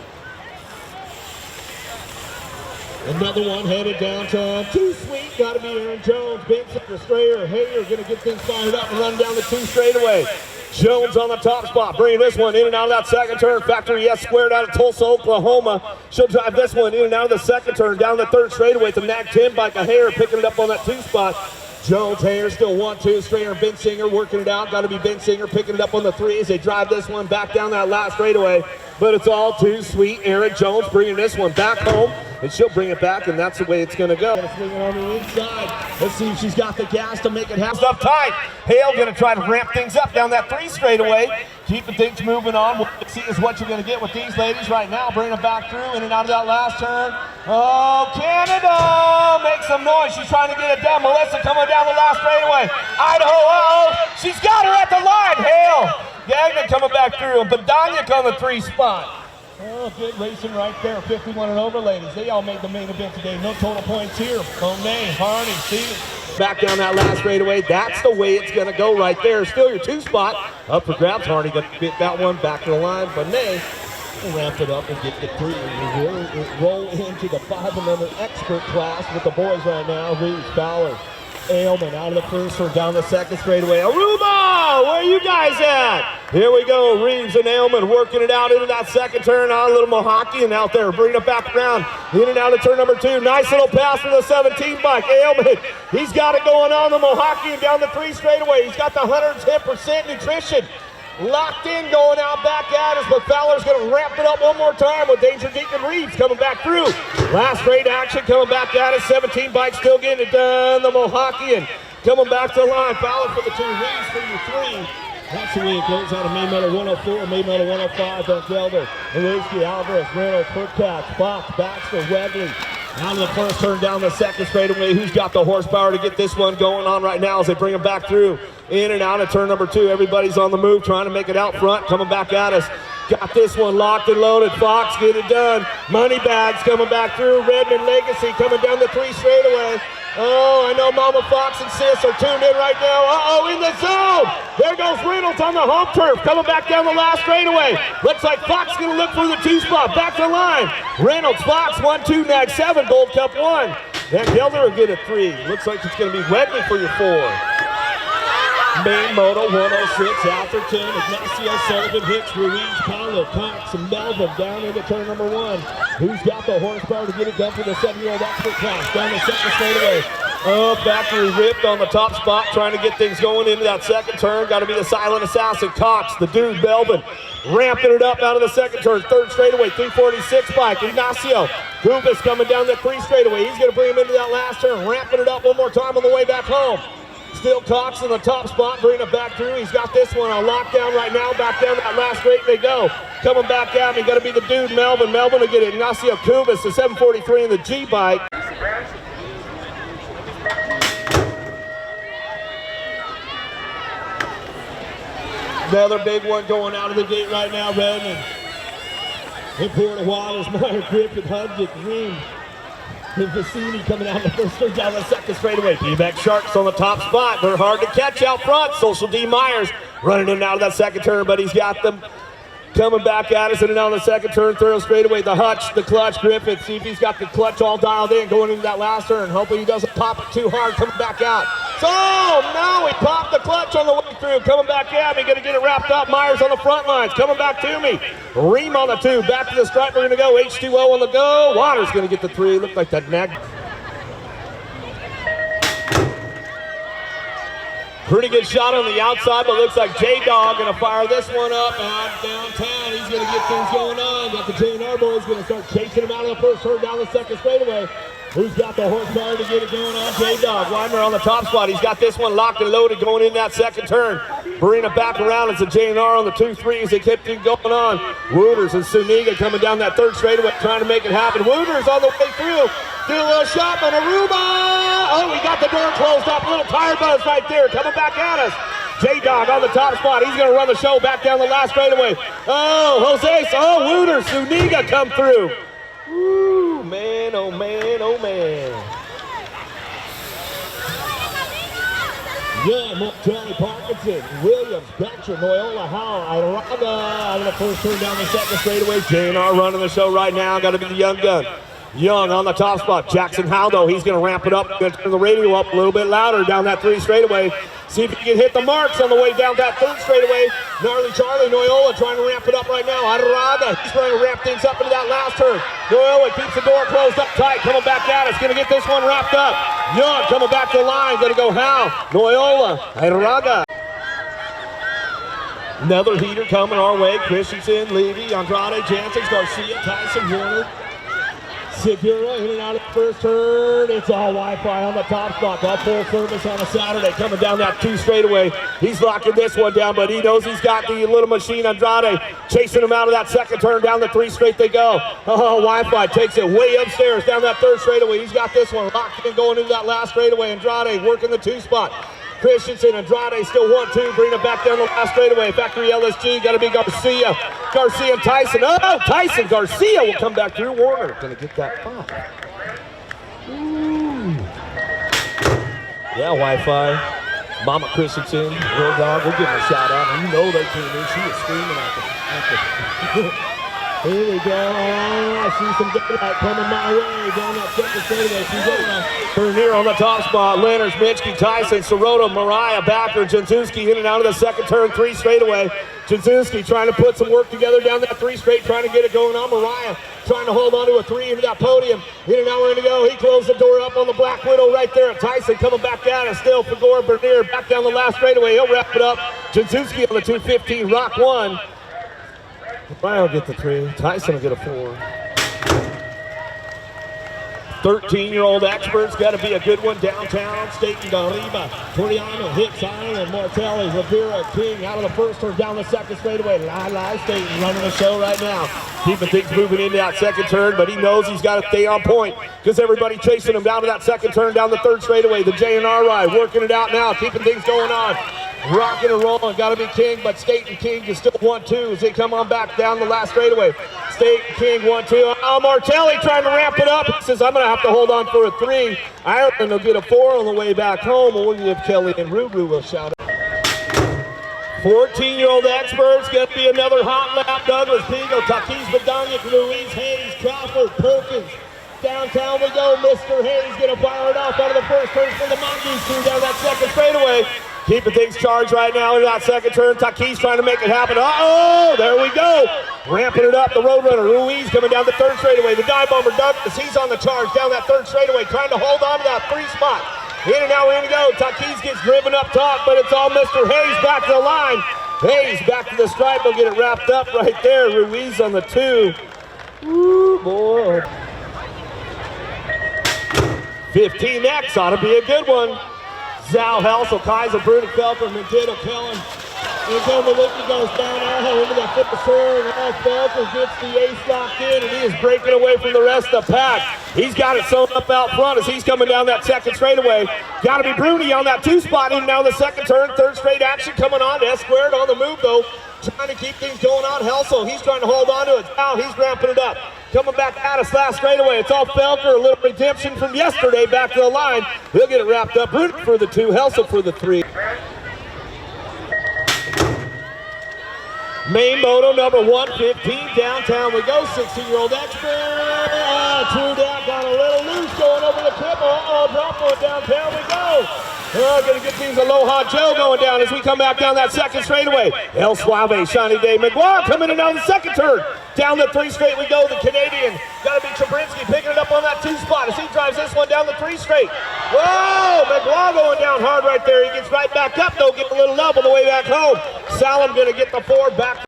Another one headed downtown. Too sweet. Got to be Aaron Jones. Benson, Strayer, Hayer going to get things fired up and run down the 2 straightaway. Jones on the top spot, bringing this one in and out of that second turn. Factory S squared out of Tulsa, Oklahoma. She'll drive this one in and out of the second turn, down the 3rd straightaway. The NAC 10 bike of Hayer picking it up on that 2 spot. Jones, Hayer still 1, 2. Strayer and Bensinger working it out. Got to be Bensinger picking it up on the 3 as they drive this one back down that last straightaway. But it's all too sweet. Aaron Jones bringing this one back home, and she'll bring it back, and that's the way it's going to go. Swing it on the inside. Let's see if she's got the gas to make it happen. Up tight. Hale going to try to ramp things up down that 3 straightaway. Keeping things moving on. We'll see is what you're going to get with these ladies right now. Bring it back through, in and out of that last turn. Oh, Canada! Make some noise. She's trying to get it done. Melissa coming down the last straightaway. Idaho, she's got her at the line. Hale. Gagnon coming back through, and Badaniak on the 3 spot. Oh, good racing right there. 51 and over, ladies. They all made the main event today. No total points here. Monet, Harney, Stevens. Back down that last straightaway. That's the way it's going to go right there. Still your 2 spot. Up for grabs. Harney got to get that one back to the line. Monet will ramp it up and get the 3. We'll roll into the 5 and under expert class with the boys right now. Reeves, Fowler, Ailman out of the first or down the second straightaway. Aruba, where are you guys at? Here we go, Reeves and Ailman working it out into that second turn. On a little Mohawkian out there, bringing it back around, in and out of turn number 2. Nice little pass for the 17 bike. Ailman, he's got it going on, the Mohawkian down the 3 straightaway. He's got the 110% nutrition. Locked in, going out back at us, but Fowler's going to ramp it up one more time with Danger Deacon Reeves coming back through. Last straight action coming back at us. 17 bikes still getting it done. The Mohawkian coming back to the line. Fowler for the 2, Reeves for your 3. That's the way it goes out of May Meadow 104, May Meadow 105, Van Gelder, Lewinsky, Alvarez, Reynolds, Perkatz, Fox, Baxter, Wegley. Out of the first turn, down the second straightaway. Who's got the horsepower to get this one going on right now as they bring them back through? In and out of turn number 2. Everybody's on the move, trying to make it out front, coming back at us. Got this one locked and loaded. Fox, get it done. Moneybags coming back through. Redmond Legacy coming down the 3 straightaway. Oh, I know Mama Fox and Sis are tuned in right now. Uh-oh, in the zone. There goes Reynolds on the home turf, coming back down the last straightaway. Looks like Fox going to look for the 2 spot. Back to the line. Reynolds, Fox, 1, 2, nag 7, Gold Cup 1. Van Gelder will get a 3. Looks like it's going to be Wegley for your 4. Main Moto 106, Atherton, Ignacio, Sullivan, Hicks, Ruiz, Paulo, Cox, and Melvin down into turn number 1. Who's got the horsepower to get it done for the 7-year-old expert class? Down the second straightaway. Factory ripped on the top spot, trying to get things going into that second turn. Got to be the silent assassin, Cox, the dude, Melvin, ramping it up out of the second turn. Third straightaway, 346 bike. Ignacio Kubis coming down that 3 straightaway. He's going to bring him into that last turn, ramping it up one more time on the way back home. Still Cox in the top spot, bringing it back through. He's got this one on lockdown right now. Back down that last straight they go. Coming back out, got to be the dude, Melvin. Melvin to get Ignacio Kubis, the 743 in the G bike. Another big one going out of the gate right now, Redmond. Important Waters, Meyer, Griffith, Hudzik, Green, and Vicini coming out the first straight down the second straightaway. BMX Sharks on the top spot. They're hard to catch out front. Social D Myers running in and out of that second turn, but he's got them coming back at us in and out of the second turn. Thorough straightaway, the hutch, the clutch, Griffith. See if he's got the clutch all dialed in going into that last turn. Hopefully he doesn't pop it too hard coming back out. So now he popped the clutch on the way through. Coming back at me, gonna get it wrapped up. Myers on the front lines, coming back to me. Ream on the 2, back to the stripe. We're gonna go H2O on the go. Waters gonna get the 3. Looked like that neck. Pretty good shot on the outside, but looks like J-Dog gonna fire this one up out downtown. He's gonna get things going on. Got the J&R boys gonna start chasing him out of the first turn down the second straightaway. Who's got the horsepower to get it going on? J-Dog. Weimer on the top spot. He's got this one locked and loaded going in that second turn. Bringing it back around. It's a J&R on the 2-3 as they kept it going on. Wooters and Suniga coming down that third straightaway trying to make it happen. Wooters on the way through. Do a little shot on Aruba. Oh, we got the door closed up. A little tire buzz right there. Coming back at us. J-Dog on the top spot. He's going to run the show back down the last straightaway. Oh, Jose. Oh, Wooters. Suniga come through. Woo, man, oh man, oh man. Yeah, Charlie Parkinson, Williams, Belcher, Noyola, Howell, Iraga out of the first turn down the second straightaway. J&R running the show right now. Got to be the young gun. Young on the top spot. Jackson Haldo, he's going to ramp it up. Going to turn the radio up a little bit louder down that 3 straightaway. See if he can hit the marks on the way down that 3rd straightaway. Gnarly Charlie, Noyola trying to ramp it up right now. Adaraga, he's trying to ramp things up into that last turn. Noyola keeps the door closed up tight, coming back at us. Going to get this one wrapped up. Young coming back to the line. Going to go Hal, Noyola, Adaraga. Another heater coming our way. Christensen, Levy, Andrade, Jansen, Garcia, Tyson, Warner. Segura in and out of the first turn. It's all Wi-Fi on the top spot. All full service on a Saturday. Coming down that 2 straightaway. He's locking this one down, but he knows he's got the little machine Andrade chasing him out of that second turn. Down the 3 straight they go. Oh, Wi-Fi takes it way upstairs down that 3rd straightaway. He's got this one locked in going into that last straightaway. Andrade working the 2 spot. Christensen, Andrade still 1-2, bring it back down the last straightaway. Factory LSG, got to be Garcia. Garcia and Tyson. Oh, Tyson, Garcia will come back through. Warner going to get that 5. Ooh. Yeah, Wi-Fi. Mama Christensen, Real Dog, we'll give him a shout out. And you know they came in. She was screaming at them. Here we go. I see some daylight coming my way down that second straightaway. Bernier on the top spot. Leonard, Mitchke, Tyson, Sirota, Mariah, Backer, Janczewski in and out of the second turn, 3 straightaway. Janczewski trying to put some work together down that 3 straight, trying to get it going on. Mariah trying to hold on to a 3 into that podium. In and out we're going to go. He closed the door up on the Black Widow right there. Tyson coming back down and still Fagor, Bernier back down the last straightaway. He'll wrap it up. Janczewski on the 215, Rock 1. Brian will get the 3. Tyson will get a 4. 13-year-old experts, got to be a good one downtown. Staten, Dariba, Toriano, Hicks, Island, Martelli, Rivera, King out of the first turn down the second straightaway. Lai Staten running the show right now. Keeping things moving into that second turn, but he knows he's got to stay on point because everybody chasing him down to that second turn down the 3rd straightaway. The J&R ride working it out now, keeping things going on. Rocking and rolling, got to be King, but State and King is still 1-2 as they come on back down the last straightaway. State and King 1-2. Oh, Martelli trying to ramp it up. He says, I'm going to have to hold on for a 3. Ireland will get a 4 on the way back home, and we'll give Kelly and Rubu will shout out. 14-year-old experts, going to be another hot lap. Douglas, Pigo, Takis, Badaniak, Louise, Hayes, Crawford, Perkins. Downtown we go. Mr. Hayes going to fire it off out of the first turn from the Mongoose crew down that second straightaway. Keeping things charged right now in that second turn. Takis trying to make it happen. Uh-oh, there we go. Ramping it up, the Roadrunner. Ruiz coming down the 3rd straightaway. The Dive Bomber Douglas, he's on the charge down that 3rd straightaway, trying to hold on to that 3 spot. In and out, in and go. Takis gets driven up top, but it's all Mr. Hayes back to the line. Hayes back to the stripe. Will get it wrapped up right there. Ruiz on the 2. Woo, boy. 15X ought to be a good one. Zal Helsel, Kaiser, Bruder Felker, Magento, Kellen. And then Maliki goes down into that foot of sword, and all Felker gets the ace locked in, and he is breaking away from the rest of the pack. He's got it sewn up out front as he's coming down that second straightaway. Got to be Bruni on that 2 spot in now the second turn. Third straight action coming on. S squared on the move though. Trying to keep things going on. Helsel, he's trying to hold on to it. Now he's ramping it up. Coming back at us last straightaway. It's all Felker. A little redemption from yesterday back to the line. He'll get it wrapped up. Bruni for the 2. Helsel for the 3. Main moto number 115, downtown we go. 16-year-old expert. True down, got a little loose going over the clip. Drop one downtown we go. Gonna get things Aloha Joe going down as we come back down that second straightaway. El Suave, Shiny Day, McGuire coming in on the second turn. Down the 3 straight we go. The Canadian, gotta be Chabrinsky picking it up on that 2 spot as he drives this one down the 3 straight. Whoa, McGuire going down hard right there. He gets right back up though, getting a little love on the way back home. Salem gonna get the 4 back.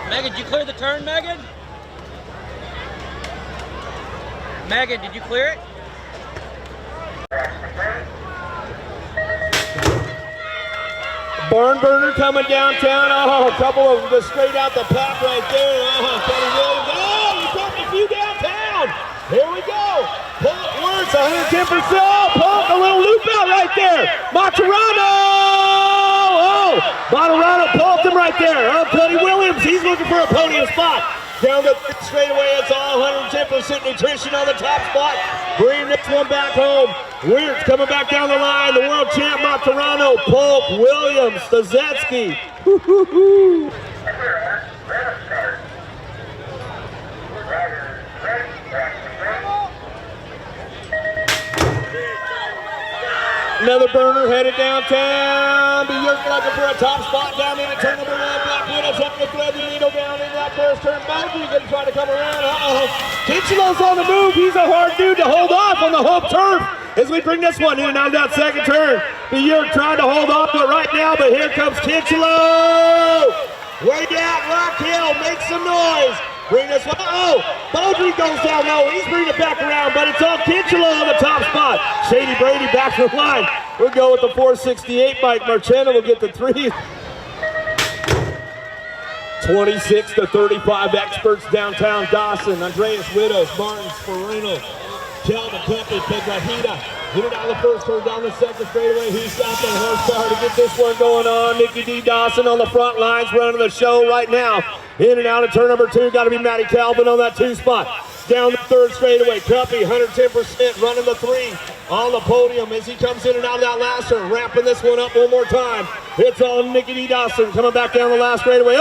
Megan, did you clear the turn, Megan? Megan, did you clear it? Barn burner coming downtown. A couple of them just straight out the pack right there. Kenny Williams. He dropped a few downtown. Here we go. Punk works 110%. Punk, a little loop out right there. Maturano. Maturano pulls him right there. Kenny Williams, he's looking for a podium spot. Down the straightaway, it's all 110% nutrition on the top spot. Bring this one back home. Weird's coming back down the line. The world champ, Maturano, Polk, Williams, Stazetsky. Another burner headed downtown. You're looking for a top spot down into turn number 1. Black Widows up the thread. The needle down in that first turn. Moji going to try to come around. Kichilo's on the move. He's a hard dude to hold off on the home turf as we bring this one in and out of that second turn. The York trying to hold off to it right now, but here comes Kichilo. Way out, Rock Hill. Make some noise. Bring this one. Beaudry goes down. No, he's bringing it back around, but it's all Kichilo on the top spot. Shady Brady back to the line. We'll go with the 468. Mike Marchena will get the 3. 26-35 experts downtown Dawson. Andreas Widows, Martin Sperino, Calvin Pepe, Pegrajita. Get it out of the first turn, down the second straightaway. He's got the horsepower to get this one going on. Nikki D. Dawson on the front lines running the show right now. In and out of turn number 2, got to be Matty Calvin on that 2 spot. Down the third straightaway, Cuppy, 110% running the 3 on the podium as he comes in and out of that last turn, ramping this one up one more time. It's all Nikki D. Dawson coming back down the last straightaway.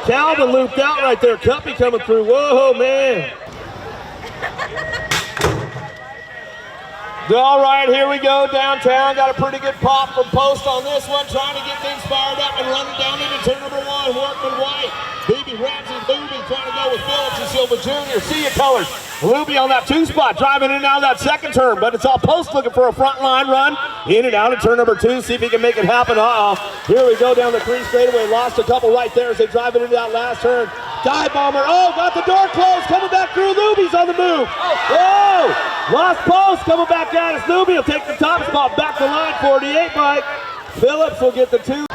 Calvin looped out right there. Cuppy coming through. Whoa, man. All right, here we go downtown. Got a pretty good pop from Post on this one. Trying to get things fired up and running down into turn number 1. Workman White, BB Ramsey, Luby trying to go with Phillips and Silva Jr. See you colors. Luby on that 2 spot, driving in and out of that second turn, but it's all Post looking for a front line run. In and out of turn number 2, see if he can make it happen. Here we go down the 3 straightaway. Lost a couple right there as they drive it into that last turn. Dive bomber, got the door closed, coming back through. Luby's on the move. Whoa, lost Post, coming back at us. Luby will take the top spot, back to line 48, Mike. Phillips will get the 2.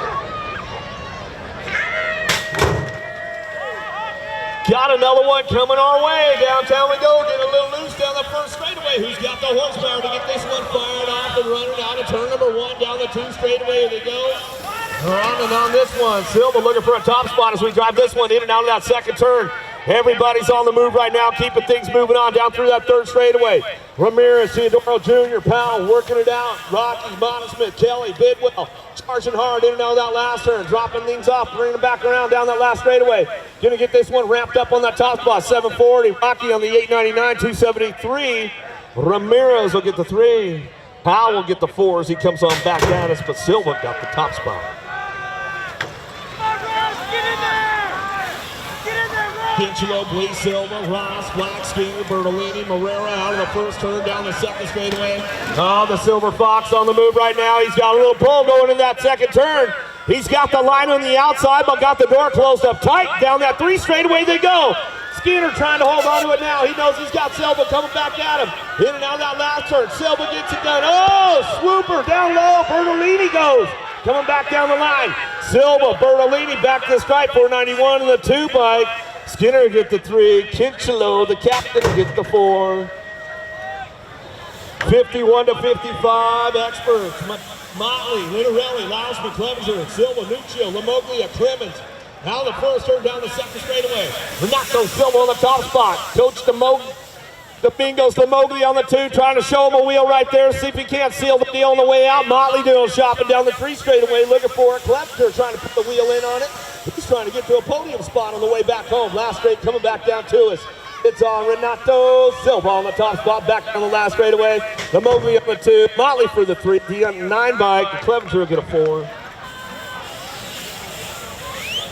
Got another one coming our way. Downtown we go. Get a little loose down the first straightaway. Who's got the horsepower to get this one fired off and running out of turn number 1 down the 2 straightaway. Here they go. Running on this one. Silva looking for a top spot as we drive this one in and out of that second turn. Everybody's on the move right now, keeping things moving on down through that third straightaway. Ramirez, Theodoro Jr., Powell working it out. Rocky, Monosmith, Kelly, Bidwell charging hard in and out of that last turn, dropping things off, bringing them back around down that last straightaway. Gonna get this one wrapped up on that top spot. 740. Rocky on the 899, 273. Ramirez will get the 3. Powell will get the 4 as he comes on back at us, but Silva got the top spot. Get in there! Get in there, Rose! Pinchelo, Lee Silva, Ross, Black, Skinner, Bertolini, Morera out of the first turn down the second straightaway. Oh, the Silver Fox on the move right now. He's got a little pull going in that second turn. He's got the line on the outside, but got the door closed up tight. Down that 3 straightaway they go. Skinner trying to hold on to it now. He knows he's got Silva coming back at him. In and out that last turn. Silva gets it done. Oh, swooper down low. Bertolini goes. Coming back down the line. Silva, Bertolini back to the stripe. 491 in the 2 bike. Skinner get the 3. Kinchelo, the captain, get the 4. 51 to 55. Experts. Motley, Linarelli, Lausman, Clevenger, Silva, Nuccio, Lamoglia, Clemens. Now the first turn down the second straightaway. Renato Silva on the top spot. Coach the Bingos, Lamoglia on the 2, trying to show him a wheel right there. See if he can't seal the deal on the way out. Motley doing shopping down the 3 straightaway, looking for it. Clevenger trying to put the wheel in on it. He's trying to get to a podium spot on the way back home. Last straight coming back down to us. It's on Renato Silva on the top spot, back down the last straightaway. Lamoglia on the 2, Motley for the 3. The 9 bike, Clevenger will get a 4.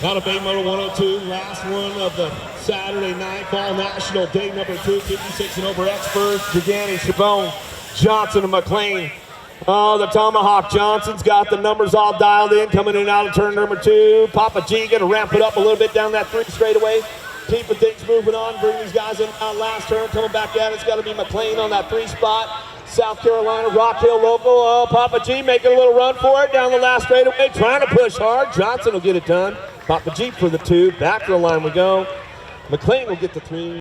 Out of Bay Motor 102, last one of the Saturday night Fall National, day number 2, 56 and over experts. Dragani, Chabon, Johnson, and McLean. Oh, the Tomahawk Johnson's got the numbers all dialed in, coming in and out of turn number 2. Papa G gonna ramp it up a little bit down that 3 straightaway. Keeping things moving on, bring these guys in out last turn, coming back at it. It's got to be McLean on that 3 spot. South Carolina, Rock Hill local. Oh, Papa G making a little run for it down the last straightaway, trying to push hard. Johnson will get it done. Papa G for the 2. Back to the line we go. McLean will get the 3.